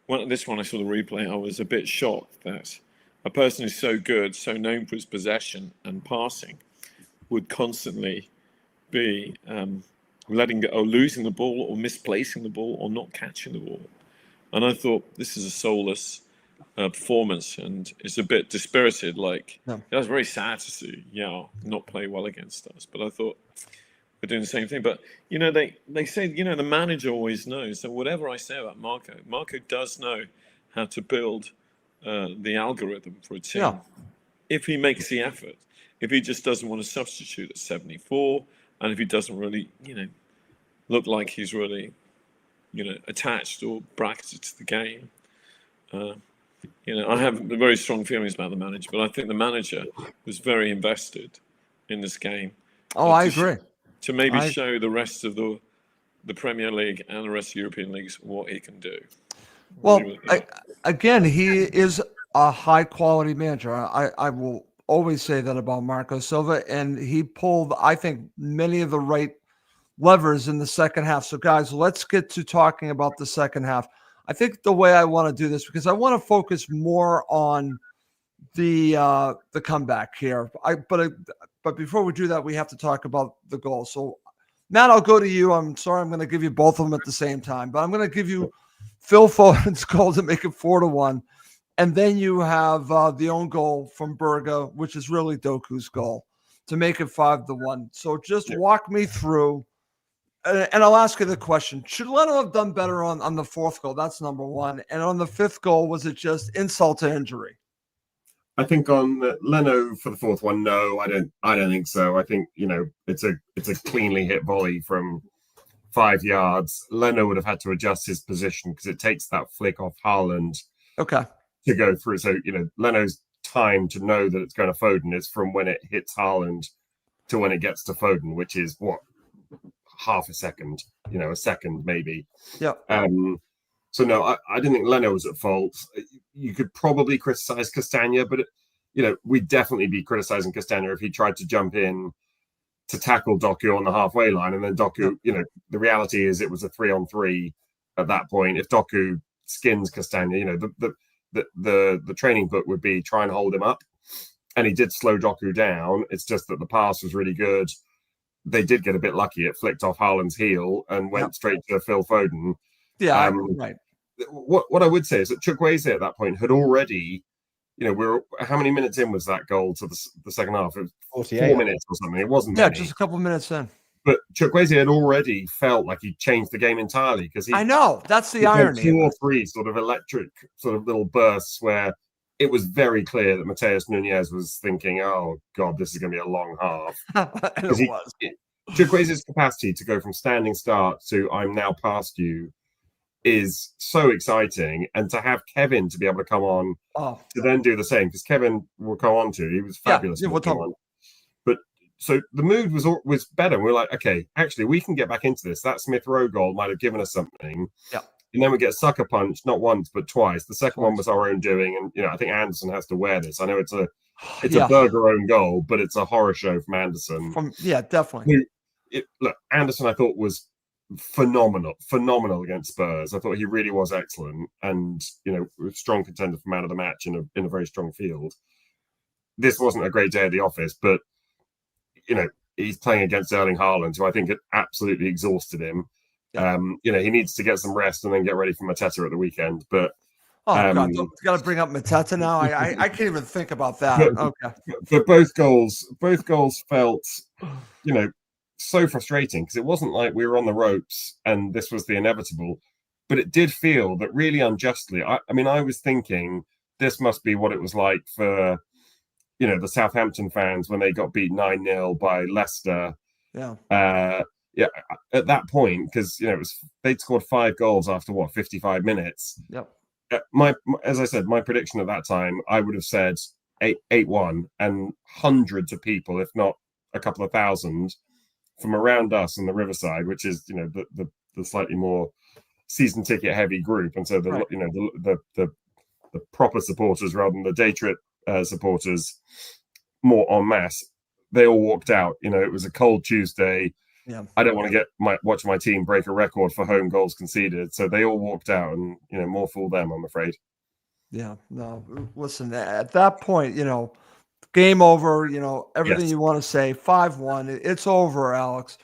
when I saw the replay, I was a bit shocked that a person who's so good, so known for his possession and passing, would constantly be letting go, or losing the ball, or misplacing the ball, or not catching the ball. And I thought, this is a soulless performance, and it's a bit dispirited. Like, No. It was very sad to see not play well against us. But I thought we're doing the same thing. But they say the manager always knows. So whatever I say about Marco does know how to build the algorithm for a team. Yeah. If he makes the effort, if he just doesn't want to substitute at 74, and if he doesn't really look like he's really attached or bracketed to the game. I have very strong feelings about the manager, but I think the manager was very invested in this game. Oh, I agree. To maybe show the rest of the Premier League and the rest of European leagues what he can do. Well, again, he is a high-quality manager. I will always say that about Marco Silva, and he pulled, I think, many of the right levers in the second half. So, guys, let's get to talking about the second half. I think the way I want to do this, because I want to focus more on the comeback here. But before we do that, we have to talk about the goal. So, Matt, I'll go to you. I'm sorry, I'm going to give you both of them at the same time, but I'm going to give you Phil Foden's goal to make it 4-1, and then you have the own goal from Berga, which is really Doku's goal, to make it 5-1. So just walk me through. And I'll ask you the question. Should Leno have done better on the fourth goal? That's number one. And on the fifth goal, was it just insult to injury? I think on Leno for the fourth one, no, I don't think so. I think, it's a cleanly hit volley from 5 yards. Leno would have had to adjust his position because it takes that flick off Haaland to go through. So, Leno's time to know that it's going to Foden is from when it hits Haaland to when it gets to Foden, which is what? Half a second, a second maybe. Yeah. So no, I didn't think Leno was at fault. You could probably criticize Castagna, but we'd definitely be criticizing Castagna if he tried to jump in to tackle Doku on the halfway line, and then Doku. The reality is it was a 3-on-3 at that point. If Doku skins Castagna, the training book would be try and hold him up, and he did slow Doku down. It's just that the pass was really good. They did get a bit lucky. It flicked off Haaland's heel and went straight to Phil Foden. Yeah, right. What I would say is that Chukwueze at that point had already, how many minutes in was that goal to the second half? It was 48. 4 minutes or something. It wasn't many. Just a couple minutes in. But Chukwueze had already felt like he changed the game entirely because I know that's the irony. 2 or 3 sort of electric sort of little bursts where it was very clear that Mateus Nunes was thinking, "Oh God, this is going to be a long half." It was. Chukwueze's capacity to go from standing start to "I'm now past you" is so exciting, and to have Kevin to be able to come on to then do the same, because Kevin will come on to, he was fabulous. But so the mood was better. We were like, okay, actually, we can get back into this. That Smith Rowe goal might have given us something. Yeah. And then we get sucker punched, not once, but twice. The second one was our own doing. And, I think Anderson has to wear this. I know it's a Berger own goal, but it's a horror show from Anderson. Definitely. Look, Anderson, I thought was phenomenal against Spurs. I thought he really was excellent. And, strong contender for man of the match in a very strong field. This wasn't a great day at the office, but, he's playing against Erling Haaland, who I think had absolutely exhausted him. Yeah. He needs to get some rest and then get ready for Mateta at the weekend. But God, got to bring up Mateta now. I can't even think about that. But both goals felt, so frustrating because it wasn't like we were on the ropes and this was the inevitable. But it did feel that really unjustly. I was thinking this must be what it was like for, the Southampton fans when they got beat 9-0 by Leicester. Yeah. Yeah, at that point, because they'd scored 5 goals after 55 minutes. Yep. As I said, my prediction at that time, I would have said 8-1, and hundreds of people, if not a couple of thousand, from around us in the Riverside, which is the slightly more season ticket heavy group, and so the proper supporters rather than the day trip supporters more en masse, they all walked out. It was a cold Tuesday. Yeah. I don't want to watch my team break a record for home goals conceded, so they all walked out, and more fool them, I'm afraid. Yeah. No, listen, at that point, game over. Everything Yes. you want to say. 5-1. It's over, Alex.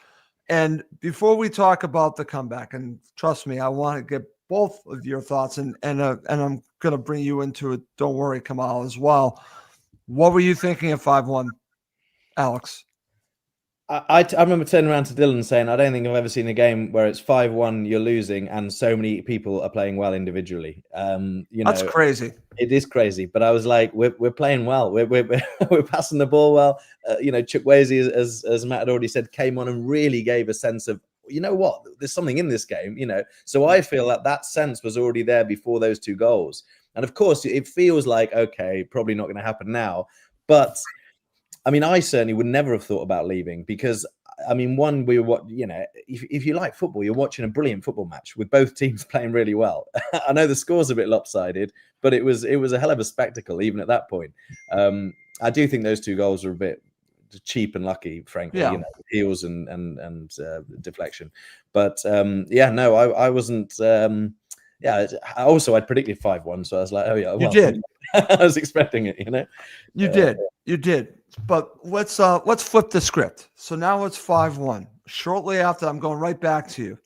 And before we talk about the comeback, and trust me, I want to get both of your thoughts, and I'm going to bring you into it. Don't worry, Kamal, as well. What were you thinking of 5-1, Alex? I remember turning around to Dylan and saying, I don't think I've ever seen a game where it's 5-1, you're losing, and so many people are playing well individually. That's crazy. It is crazy, but I was like, we're playing well. We're passing the ball well. Chukwueze, as Matt had already said, came on and really gave a sense of, what, there's something in this game. So I feel that sense was already there before those 2 goals. And of course, it feels like, okay, probably not going to happen now, but. I mean, I certainly would never have thought about leaving because, one, we were, if you like football, you're watching a brilliant football match with both teams playing really well. I know the score's a bit lopsided, but it was a hell of a spectacle even at that point. I do think those 2 goals were a bit cheap and lucky, frankly. Yeah. Heels and deflection. But I wasn't. I'd predicted 5-1, so I was like, oh yeah, well, you did. I was expecting it. You did. But let's flip the script. So now it's 5-1. Shortly after, I'm going right back to you.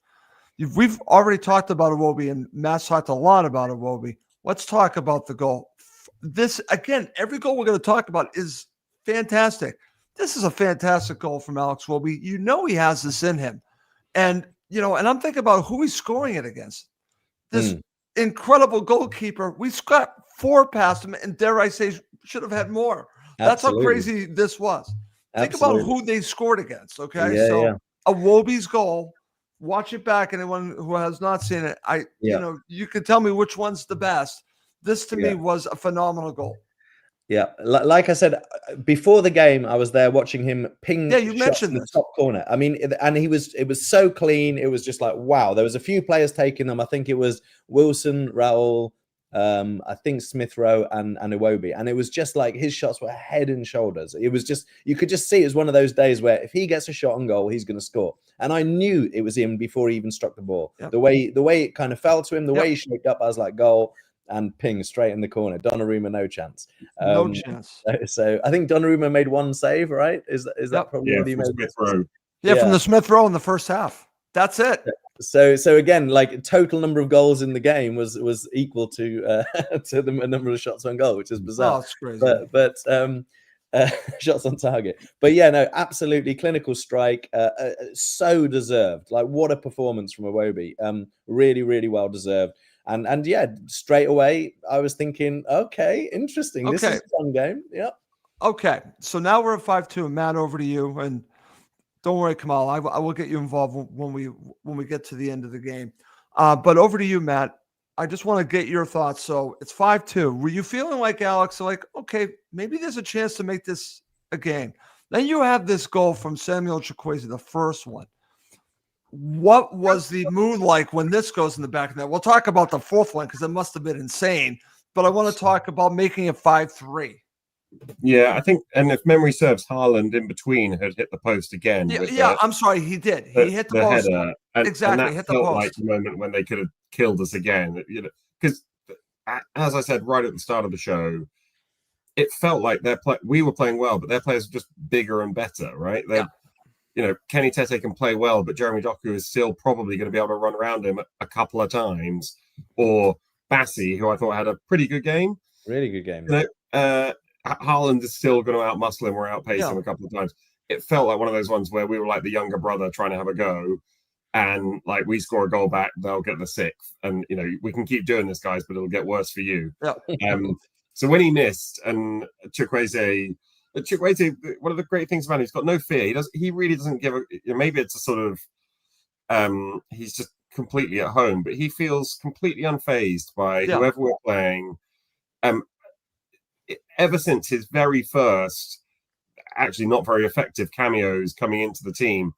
We've already talked about Iwobi, and Matt's talked a lot about Iwobi. Let's talk about the goal. This, again, every goal we're going to talk about is fantastic. This is a fantastic goal from Alex Iwobi. He has this in him. And, and I'm thinking about who he's scoring it against. This incredible goalkeeper. We got 4 past him, and dare I say, should have had more. That's how crazy this was. Think about who they scored against, okay? Iwobi's goal, watch it back. Anyone who has not seen it, you can tell me which one's the best. This, to me, was a phenomenal goal. Yeah, like I said, before the game, I was there watching him ping you mentioned in the this. top corner. And it was so clean. It was just like, wow. There was a few players taking them. I think it was Wilson, Raul, I think Smith Rowe and Iwobi. And it was just like his shots were head and shoulders. It was just, you could just see it was one of those days where if he gets a shot on goal, he's going to score. And I knew it was him before he even struck the ball. Yep. The way it kind of fell to him, the way he shaped up, I was like, goal. And ping straight in the corner. Donnarumma, no chance. No chance. So I think Donnarumma made 1 save, right? Is that probably what he made? Smith Rowe. From the Smith Rowe in the first half. That's it. So again, like total number of goals in the game was equal to the number of shots on goal, which is bizarre. Oh, it's crazy. But shots on target. But absolutely clinical strike. So deserved. Like what a performance from Iwobi. Really, really well deserved. And straight away, I was thinking, okay, interesting. This is a fun game. Yeah. Okay. So now we're at 5-2. Matt, over to you. And don't worry, Kamal. I will get you involved when we get to the end of the game. But over to you, Matt. I just want to get your thoughts. So it's 5-2. Were you feeling like Alex, like, okay, maybe there's a chance to make this a game? Then you have this goal from Samuel Chukwueze, the first one. What was the mood like when this goes in the back of that? We'll talk about the fourth one because it must have been insane. But I want to talk about making it 5-3. Yeah, I think, and if memory serves, Haaland in between had hit the post again. I'm sorry, he did. He hit the post. Header. Exactly, and that hit the post. Felt like the moment when they could have killed us again. Because as I said right at the start of the show, it felt like we were playing well, but their players were just bigger and better, right? Kenny Tete can play well, but Jeremy Doku is still probably going to be able to run around him a couple of times. Or Bassi, who I thought had a pretty good game. Really good game. Haaland is still going to outmuscle him or outpace him a couple of times. It felt like one of those ones where we were like the younger brother trying to have a go. And like we score a goal back, they'll get the 6th. And, we can keep doing this, guys, but it'll get worse for you. Yeah. So when he missed, and Chukwueze, one of the great things about him, he's got no fear. He really doesn't give maybe it's a sort of he's just completely at home, but he feels completely unfazed by whoever we're playing. Ever since his very first, actually not very effective cameos coming into the team,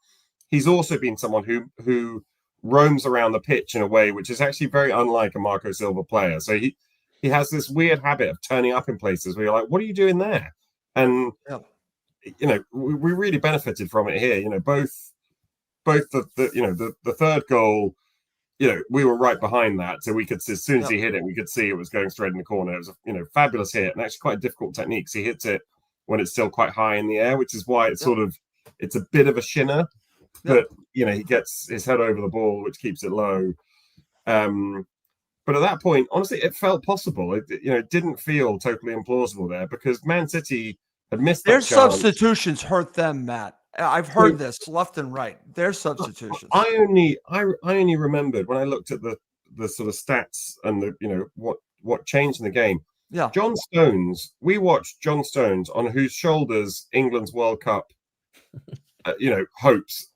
he's also been someone who roams around the pitch in a way which is actually very unlike a Marco Silva player. So he has this weird habit of turning up in places where you're like, what are you doing there? And we really benefited from it here. Both the third goal, we were right behind that, so we could, as soon as he hit it, we could see it was going straight in the corner. It was a fabulous hit, and actually quite a difficult technique. So he hits it when it's still quite high in the air, which is why it's it's a bit of a shinner, but he gets his head over the ball, which keeps it low. But at that point, honestly, it felt possible. It didn't feel totally implausible there, because Man City had missed their that chance. Substitutions hurt them, Matt. I've heard this left and right. Their substitutions. I only remembered when I looked at the sort of stats and the what changed in the game. Yeah, John Stones. We watched John Stones, on whose shoulders England's World Cup, hopes,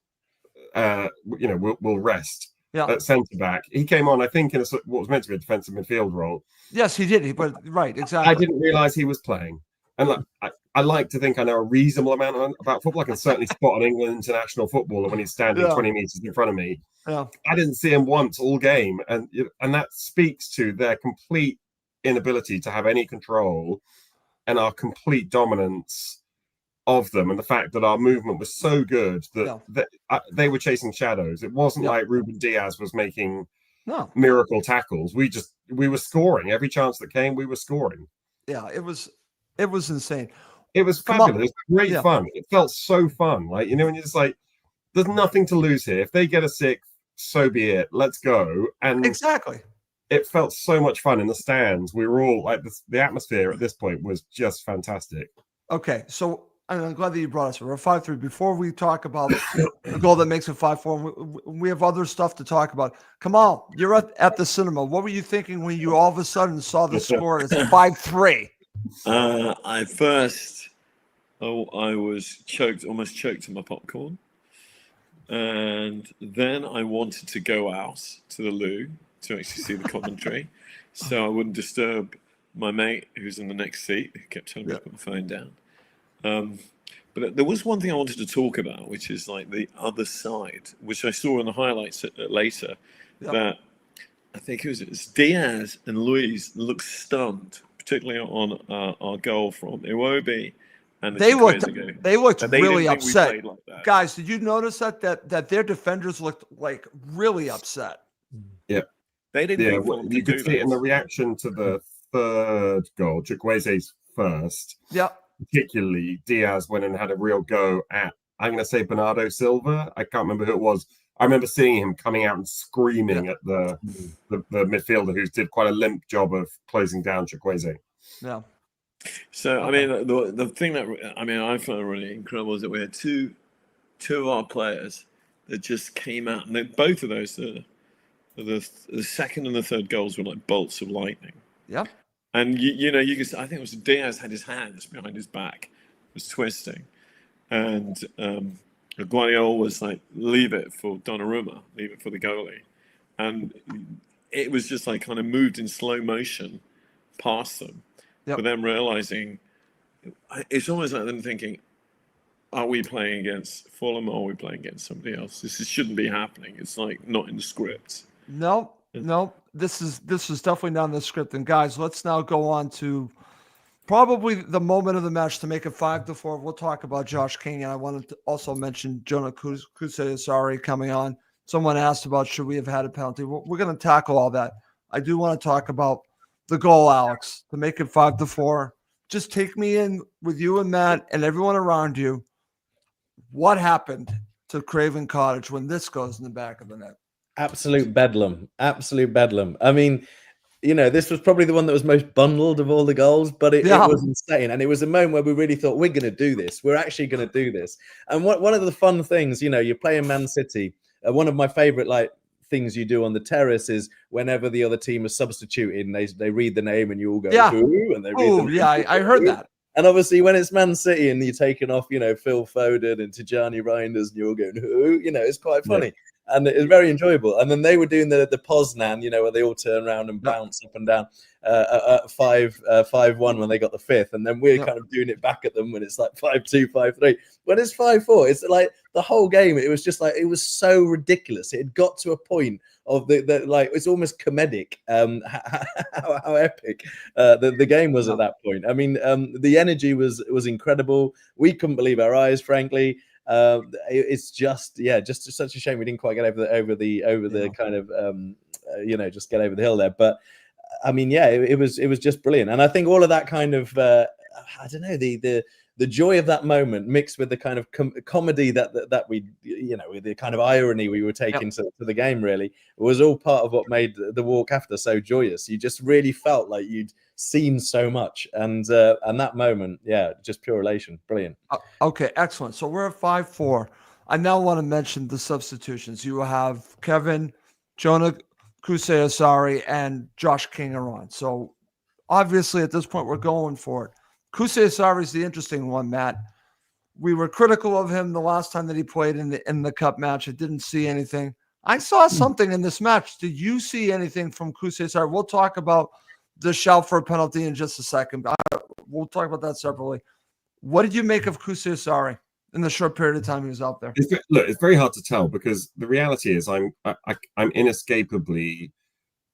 will rest. At centre back, he came on, I think, in what was meant to be a defensive midfield role. Yes, he did. But right, exactly. I didn't realise he was playing, and I like to think I know a reasonable amount about football. I can certainly spot an England international footballer when he's standing 20 metres in front of me. Yeah. I didn't see him once all game, and that speaks to their complete inability to have any control and our complete dominance of them, and the fact that our movement was so good that they were chasing shadows. It wasn't like Ruben Diaz was making miracle tackles. We were scoring every chance that came. We were scoring. Yeah, it was insane. It was fabulous. It was great fun. It felt so fun. Like, when you're just like, there's nothing to lose here. If they get a sixth, so be it. Let's go. And exactly. It felt so much fun in the stands. We were all like, the atmosphere at this point was just fantastic. Okay, so I'm glad that you brought us. We're 5-3. Before we talk about the goal that makes it 5-4, we have other stuff to talk about. Kamal, you're at the cinema. What were you thinking when you all of a sudden saw the score as 5-3? I was almost choked on my popcorn. And then I wanted to go out to the loo to actually see the commentary. So I wouldn't disturb my mate who's in the next seat, who kept telling me to put my phone down. But there was one thing I wanted to talk about, which is like the other side, which I saw in the highlights later, that I think it was Diaz and Luis looked stunned, particularly on our goal from Iwobi. And they looked really upset. Like that. Guys, did you notice that their defenders looked like really upset? Yeah. They didn't think you could see it in the reaction to the third goal, Chukwueze's first. Yeah. Particularly, Diaz went and had a real go at, I'm going to say, Bernardo Silva. I can't remember who it was. I remember seeing him coming out and screaming at the midfielder, who did quite a limp job of closing down Chukwueze. Yeah. So, I mean, the thing that I found really incredible is that we had two of our players that just came out, and both of those, the second and the third goals were like bolts of lightning. Yeah. And you could, I think it was Diaz had his hands behind his back, was twisting, and Guardiola was like, "Leave it for Donnarumma, leave it for the goalie," and it was just like kind of moved in slow motion past them. For them realizing, it's almost like them thinking, "Are we playing against Fulham or are we playing against somebody else? This shouldn't be happening. It's like not in the script." No. This is definitely not in the script. And guys, let's now go on to probably the moment of the match to make it 5-4. We'll talk about Josh King, and I wanted to also mention Jonah Kusayasari coming on. Someone asked about should we have had a penalty. We're going to tackle all that. I do want to talk about the goal, Alex, to make it 5-4. Just take me in with you and Matt and everyone around you. What happened to Craven Cottage when this goes in the back of the net? Absolute bedlam. I mean, this was probably the one that was most bundled of all the goals, but it was insane. And it was a moment where we really thought, we're going to do this. We're actually going to do this. And one of the fun things, you're playing Man City. One of my favorite things you do on the terrace is whenever the other team is substituting, they read the name and you all go, Yeah. who? And they read the name. Yeah, I heard that. And obviously, when it's Man City and you're taking off, Phil Foden and Tijani Reinders, and you're all going, who? It's quite funny. Yeah. And it's very enjoyable. And then they were doing the Poznan, where they all turn around and bounce up and down at 5-1 when they got the 5th. And then we're kind of doing it back at them when it's like 5-2, 5-3. When it's 5-4, it's like the whole game. It was just like, it was so ridiculous. It had got to a point of the like, it's almost comedic how epic the game was at that point. I mean, the energy was incredible. We couldn't believe our eyes, frankly. It's just such a shame we didn't quite get over the kind of just get over the hill there. But I mean, it was just brilliant. And I think all of that kind of I don't know, the joy of that moment mixed with the kind of comedy that we, with the kind of irony we were taking to the game, really was all part of what made the walk after so joyous. You just really felt like you'd seen so much, and that moment, just pure elation. Brilliant. Okay, excellent. So we're at 5-4. I now want to mention the substitutions. You have Kevin, Jonah Kusei-Asari, and Josh King are on. So obviously at this point we're going for it. Kusei-Asari is the interesting one, Matt. We were critical of him the last time that he played in the cup match. I didn't see anything. I saw something in this match. Did you see anything from Kusei-Asari? We'll talk about the shout for a penalty in just a second. We'll talk about that separately. What did you make of Kusei-Asari in the short period of time he was out there? It's very hard to tell because the reality is I'm inescapably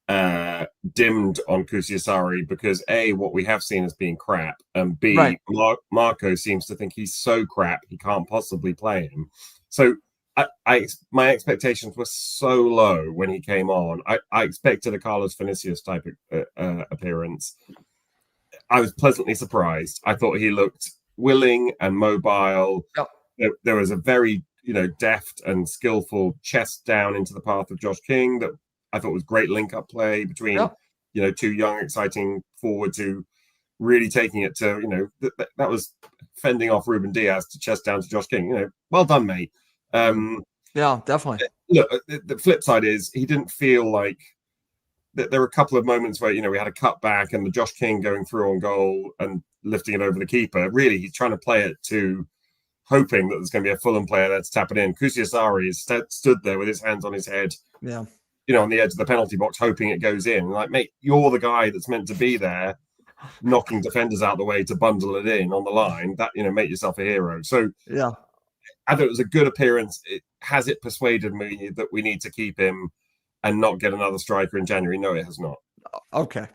dimmed on Kusei-Asari because A, what we have seen as being crap, and B, right. Marco seems to think he's so crap he can't possibly play him. So my expectations were so low when he came on. I expected a Carlos Vinicius type appearance. I was pleasantly surprised. I thought he looked willing and mobile. Yep. There was a very deft and skillful chest down into the path of Josh King that I thought was great link-up play between two young, exciting forwards who really taking it to that was fending off Ruben Diaz to chest down to Josh King. Well done, mate. Yeah, definitely. Look, the flip side is he didn't feel like there were a couple of moments where we had a cut back and the Josh King going through on goal and lifting it over the keeper. Really, he's trying to play it to hoping that there's going to be a Fulham player there to tap it in. Kusei-Asari is stood there with his hands on his head. Yeah. On the edge of the penalty box, hoping it goes in. Like, mate, you're the guy that's meant to be there, knocking defenders out the way to bundle it in on the line. That make yourself a hero. So yeah, I thought it was a good appearance. Has it persuaded me that we need to keep him and not get another striker in January? No, it has not. Okay.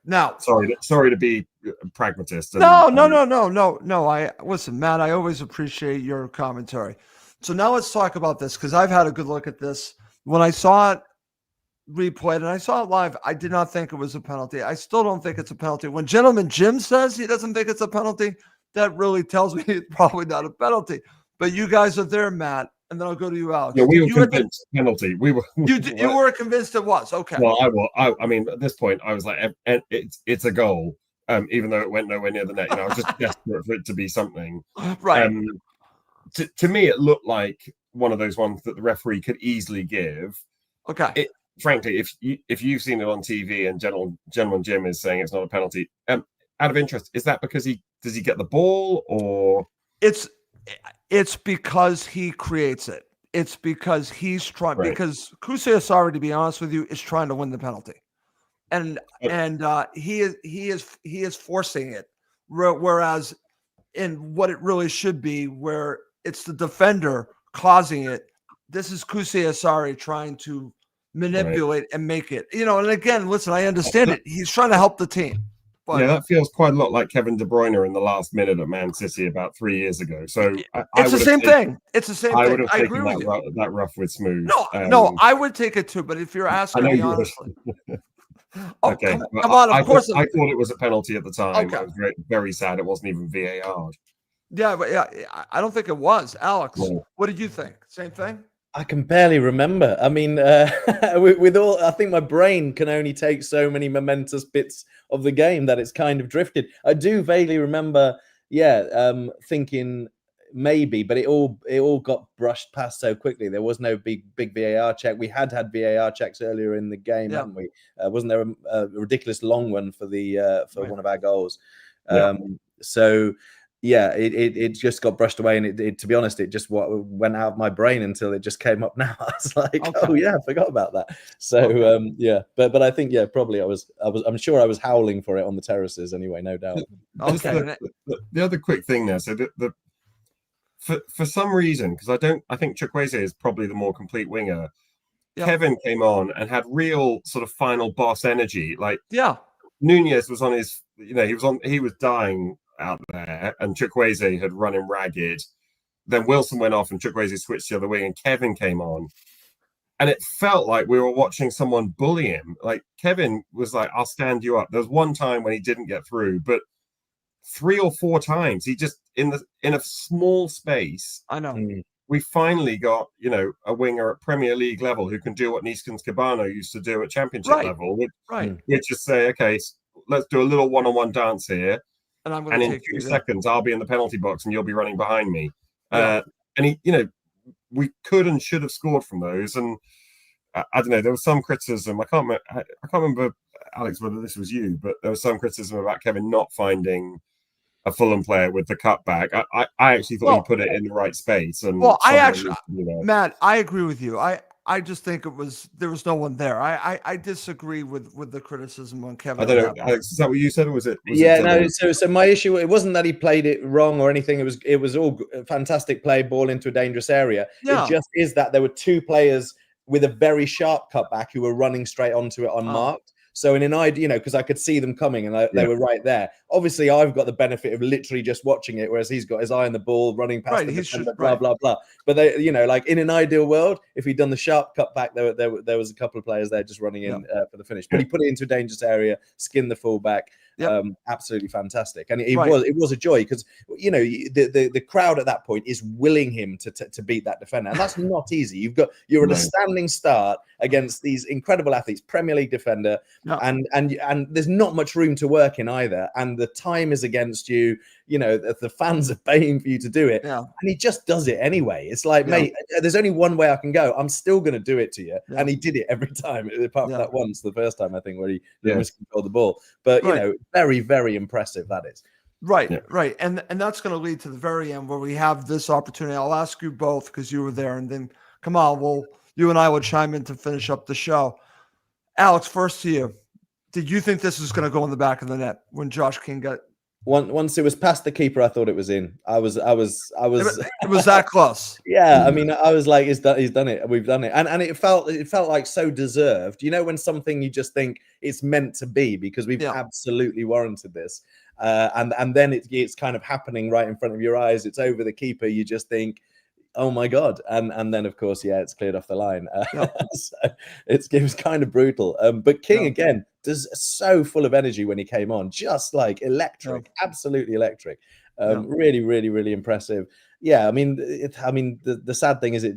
Now, sorry to be a pragmatist. No. Listen, Matt. I always appreciate your commentary. So now let's talk about this because I've had a good look at this. When I saw it replayed and I saw it live, I did not think it was a penalty. I still don't think it's a penalty. When Gentleman Jim says he doesn't think it's a penalty, that really tells me it's probably not a penalty. But you guys are there, Matt, and then I'll go to you, Alex. Yeah, we were convinced penalty. We were. You were convinced it was. Okay. Well, I mean, at this point, I was like, it's a goal, even though it went nowhere near the net. I was just desperate for it to be something. Right. To me, it looked like one of those ones that the referee could easily give. Okay. Frankly, if you've seen it on TV and Gentleman Jim is saying it's not a penalty, out of interest, is that because does he get the ball or it's because he creates it. It's because he's trying because Kusei-Asari, to be honest with you, is trying to win the penalty, and he is forcing it, whereas in what it really should be, where it's the defender causing it. This is Kusei-Asari trying to manipulate and make it, and again, listen, I understand it. He's trying to help the team. But that feels quite a lot like Kevin De Bruyne in the last minute at Man City about 3 years ago. So it's the same thing. It's the same thing. I would have I taken agree with you. that rough with smooth. No, I would take it too. But if you're asking me honestly, okay, come on. Of course, I thought it was a penalty at the time. Okay. I was very, very sad it wasn't even VAR. Yeah, but I don't think it was. Alex, what did you think? Same thing. I can barely remember. I mean, with all, I think my brain can only take so many momentous bits of the game that it's kind of drifted. I do vaguely remember, thinking maybe, but it all got brushed past so quickly. There was no big VAR check. We had VAR checks earlier in the game, hadn't we? Wasn't there a ridiculous long one for one of our goals? So yeah, it just got brushed away, and it to be honest, it just went out of my brain until it just came up now. I was like, oh yeah, I forgot about that. So yeah, but I think probably I'm sure I was howling for it on the terraces anyway, no doubt. Okay. The other quick thing there, so for some reason, because I think Chukwueze is probably the more complete winger. Kevin came on and had real sort of final boss energy. Like Nunez was on his, he was dying out there, and Chukwueze had run him ragged. Then Wilson went off and Chukwueze switched to the other wing, and Kevin came on. And it felt like we were watching someone bully him. Like Kevin was like, I'll stand you up. There was one time when he didn't get through, but 3 or 4 times he just in a small space. I know. We finally got, a winger at Premier League level who can do what Neeskens Cabano used to do at Championship level. Which just say, okay, let's do a little one-on-one dance here. And in 2 seconds, I'll be in the penalty box and you'll be running behind me. And he, we could and should have scored from those. And I don't know, there was some criticism. I can't remember, Alex, whether this was you, but there was some criticism about Kevin not finding a Fulham player with the cutback. I actually thought he put it in the right space. And Matt, I agree with you. I just think there was no one there. I disagree with the criticism on Kevin. I don't know, Alex, is that what you said, or was it? So my issue, it wasn't that he played it wrong or anything. It was all fantastic play, ball into a dangerous area. It just is that there were 2 players with a very sharp cutback who were running straight onto it unmarked. So in an idea, because I could see them coming and they were right there. Obviously, I've got the benefit of literally just watching it, whereas he's got his eye on the ball, running past the defender, blah, blah, blah. But they, like in an ideal world, if he'd done the sharp cutback, there was a couple of players there just running in for the finish. But he put it into a dangerous area, skinned the fullback. Absolutely fantastic, and it was a joy because the crowd at that point is willing him to beat that defender, and that's not easy. You're at a standing start against these incredible athletes, Premier League defender, and there's not much room to work in either, and the time is against you. The fans are paying for you to do it, and he just does it anyway. It's like, mate, there's only one way I can go. I'm still going to do it to you, and he did it every time, apart from that once, the first time I think, where he miscontrolled the ball. But very, very impressive that is. Right. And that's going to lead to the very end where we have this opportunity. I'll ask you both because you were there, and then come on, you and I will chime in to finish up the show. Alex, first to you. Did you think this was going to go in the back of the net when Josh King got? Once it was past the keeper, I thought it was in. I was. It was that close. Yeah, I mean, I was like, he's done it. We've done it, and it felt like so deserved. When something you just think it's meant to be because we've absolutely warranted this, and then it's kind of happening right in front of your eyes. It's over the keeper. You just think, oh my God. And then of course, it's cleared off the line. So it was kind of brutal. But King again, so full of energy when he came on, just like electric, absolutely electric. Really, really, really impressive. Yeah, I mean, the sad thing is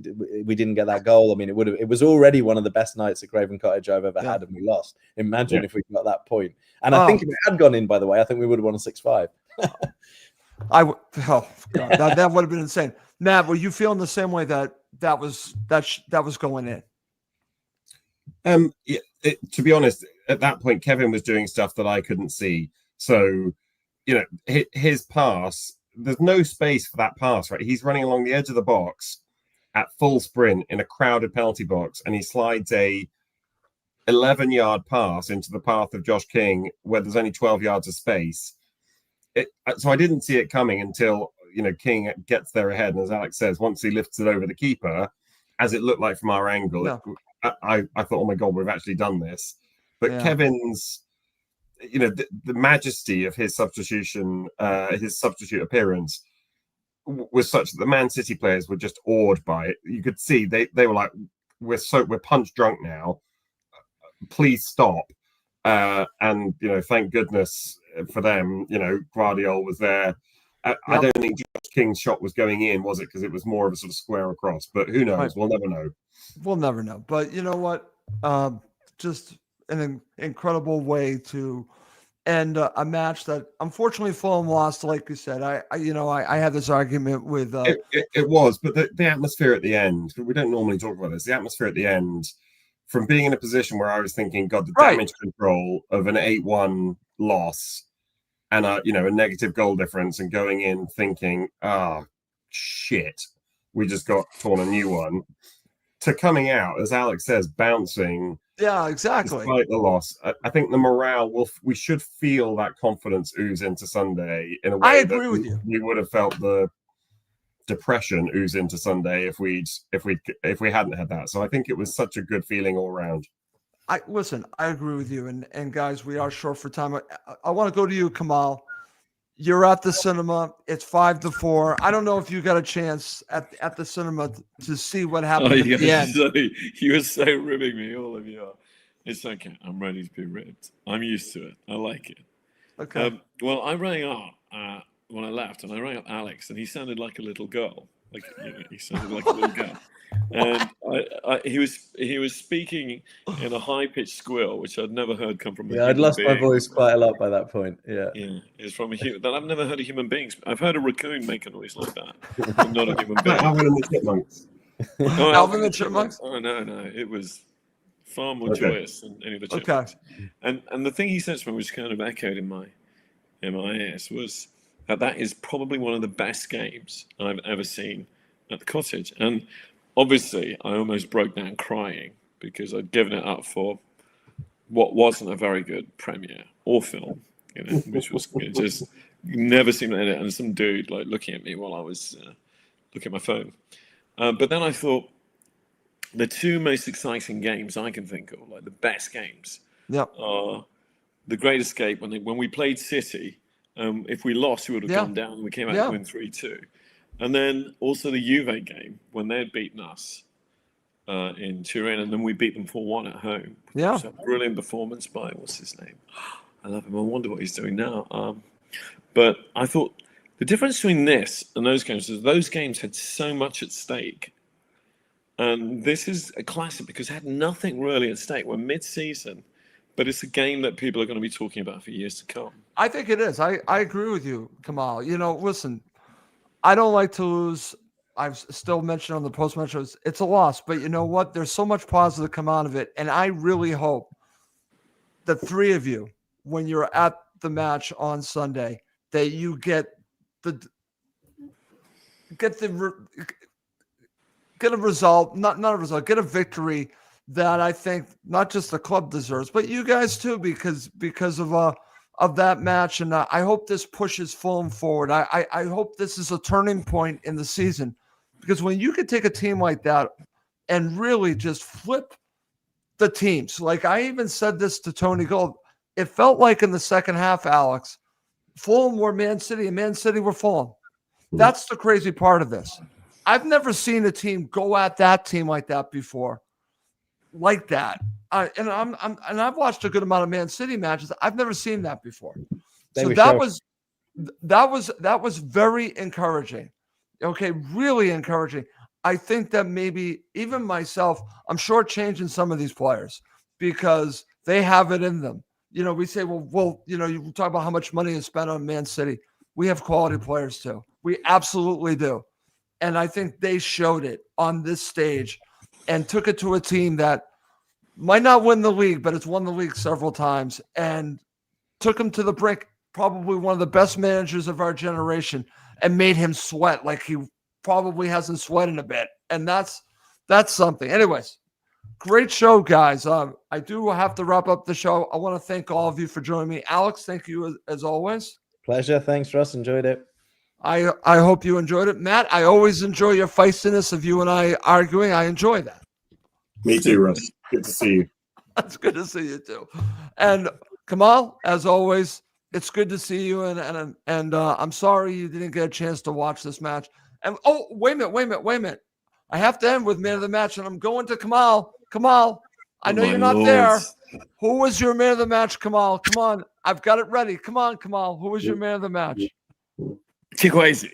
we didn't get that goal. I mean, it was already one of the best nights at Craven Cottage I've ever had, and we lost. Imagine if we got that point. And I think if it had gone in, by the way, I think we would have won a 6-5. That would have been insane. Matt, were you feeling the same way that was going in? To be honest, at that point, Kevin was doing stuff that I couldn't see. So, his pass, there's no space for that pass, right? He's running along the edge of the box at full sprint in a crowded penalty box, and he slides a 11-yard pass into the path of Josh King where there's only 12 yards of space. So I didn't see it coming until King gets there ahead, and as Alex says, once he lifts it over the keeper, as it looked like from our angle, I thought, oh my God, we've actually done this. But Kevin's, the majesty of his substitution, his substitute appearance was such that the Man City players were just awed by it. You could see they were like, we're punch drunk now. Please stop. And thank goodness for them. Guardiola was there. I don't think Josh King's shot was going in, was it? Because it was more of a sort of square across. But who knows? Right. We'll never know. We'll never know. But you know what? Just an incredible way to and a match that unfortunately Fulham lost. Like you said, I had this argument with. It was, but the atmosphere at the end. We don't normally talk about this. The atmosphere at the end, from being in a position where I was thinking, God, the Right. damage control of an 8-1 loss and a negative goal difference, and going in thinking, shit, we just got torn a new one, to coming out, as Alex says, bouncing. Yeah, exactly. Despite the loss, I think the morale we should feel that confidence ooze into Sunday in a way I agree that with you. we would have felt the depression ooze into Sunday if we hadn't had that. So I think it was such a good feeling all around. I agree with you. And guys, we are short for time. I want to go to you, Kamal. You're at the cinema. It's 5-4. I don't know if you got a chance at the cinema to see what happened at the end. You were so ribbing me, all of you are. It's okay. I'm ready to be ribbed. I'm used to it. I like it. Okay. Well, I rang up when I left, and I rang up Alex, and he sounded like a little girl. He sounded like a little girl. And he was speaking in a high-pitched squeal, which I'd never heard come from a human I'd lost being. my voice quite a lot by that point. Yeah, it's from a human. That I've never heard a human being. I've heard a raccoon make a noise like that, but not a human being. Alvin and the Chipmunks. Alvin the Chipmunks? Oh no, it was far more joyous than any of the Chipmunks. Okay. And the thing he said to me, which kind of echoed in my ears, was that is probably one of the best games I've ever seen at the Cottage. And obviously, I almost broke down crying because I'd given it up for what wasn't a very good premiere or film, which was just never seen it. And some dude looking at me while I was looking at my phone. But then I thought the two most exciting games I can think of, the best games, are the Great Escape when we played City. If we lost, we would have gone down, and we came out to win 3-2. And then also the Juve game when they had beaten us in Turin, and then we beat them 4-1 at home. Yeah. So brilliant performance by, what's his name? I love him. I wonder what he's doing now. But I thought the difference between this and those games is those games had so much at stake. And this is a classic because it had nothing really at stake. We're mid-season, but it's a game that people are going to be talking about for years to come. I think it is. I agree with you, Kamal. Listen, I don't like to lose. I've still mentioned on the post-match shows, it's a loss. But you know what? There's so much positive come out of it. And I really hope the three of you, when you're at the match on Sunday, that you get a result, not a result, get a victory that I think not just the club deserves, but you guys too, because of that match. And I hope this pushes Fulham forward. I hope this is a turning point in the season, because when you could take a team like that and really just flip the teams, like I even said this to Tony Gold, it felt like in the second half, Alex, Fulham were Man City and Man City were Fulham. That's the crazy part of this. I've never seen a team go at that team like that before, like that. And I've watched a good amount of Man City matches. I've never seen that before. So that was very encouraging. Okay, really encouraging. I think that maybe even myself, I'm shortchanging some of these players because they have it in them. We say, well, you talk about how much money is spent on Man City. We have quality players too. We absolutely do. And I think they showed it on this stage and took it to a team that might not win the league, but it's won the league several times and took him to the brink, probably one of the best managers of our generation, and made him sweat like he probably hasn't sweated in a bit. And that's something. Anyways, great show, guys. I do have to wrap up the show. I want to thank all of you for joining me. Alex, thank you as always. Pleasure. Thanks, Russ. Enjoyed it. I hope you enjoyed it. Matt, I always enjoy your feistiness of you and I arguing. I enjoy that. Me too, Russ. Good to see you. It's good to see you too. And Kamal, as always, it's good to see you. And I'm sorry you didn't get a chance to watch this match. And wait a minute. I have to end with man of the match, and I'm going to Kamal. Kamal, I know you're not there. Who was your man of the match, Kamal? Come on, I've got it ready. Come on, Kamal. Who was your man of the match? Chikwueze.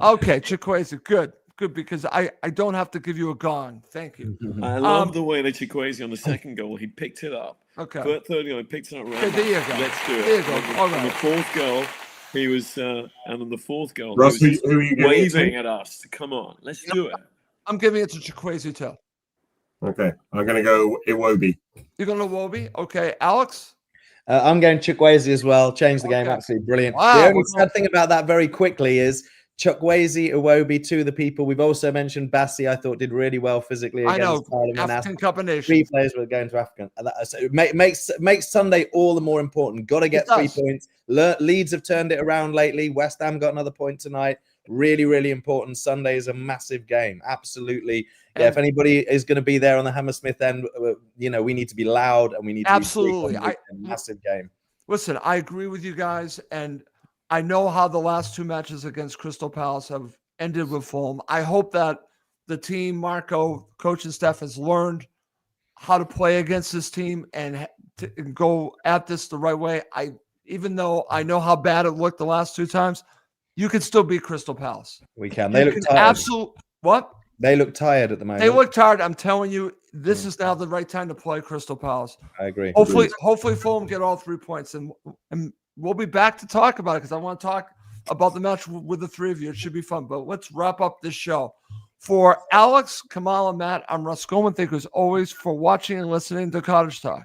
Okay, Chikwueze. Good. good because I don't have to give you a gong. Thank you. I love the way that Chukwueze on the second goal, he picked it up. Okay. Third goal, he picked it up right. Okay, there you go. Let's do it. There you go. All And the right. fourth goal, he was, and on the fourth goal, Russ, he was who are you giving it to? waving at us to come on. Let's do it. I'm giving it to Chukwueze too. Okay, I'm going to go Iwobi. You're going to Wobie? Okay. Alex? I'm going Chukwueze as well. Change the game. Okay. Absolutely brilliant. Wow, The only we're sad thing about that very quickly is Chukwueze, Iwobi, two of the people. We've also mentioned Bassi, I thought did really well physically I know. against Ireland. African Cup of Nations. 3 players were going to African. So it makes Sunday all the more important. Got to get 3 does. points. Leeds have turned it around lately. West Ham got another point tonight. Really, really important. Sunday is a massive game. Absolutely. Yeah, if anybody is going to be there on the Hammersmith end, we need to be loud and we need to Absolutely. be big on a massive game. Listen, I agree with you guys, and I know how the last 2 matches against Crystal Palace have ended with Fulham. I hope that the team, Marco, coach and staff has learned how to play against this team and go at this the right way. Even though I know how bad it looked the last 2 times, you can still beat Crystal Palace. We can. They look tired. What? They look tired at the moment. They look tired. I'm telling you, this is now the right time to play Crystal Palace. I agree. Hopefully Fulham get all 3 points, and we'll be back to talk about it because I want to talk about the match with the 3 of you. It should be fun. But let's wrap up this show. For Alex, Kamal, and Matt, I'm Russ Goldman. Thank you as always for watching and listening to Cottage Talk.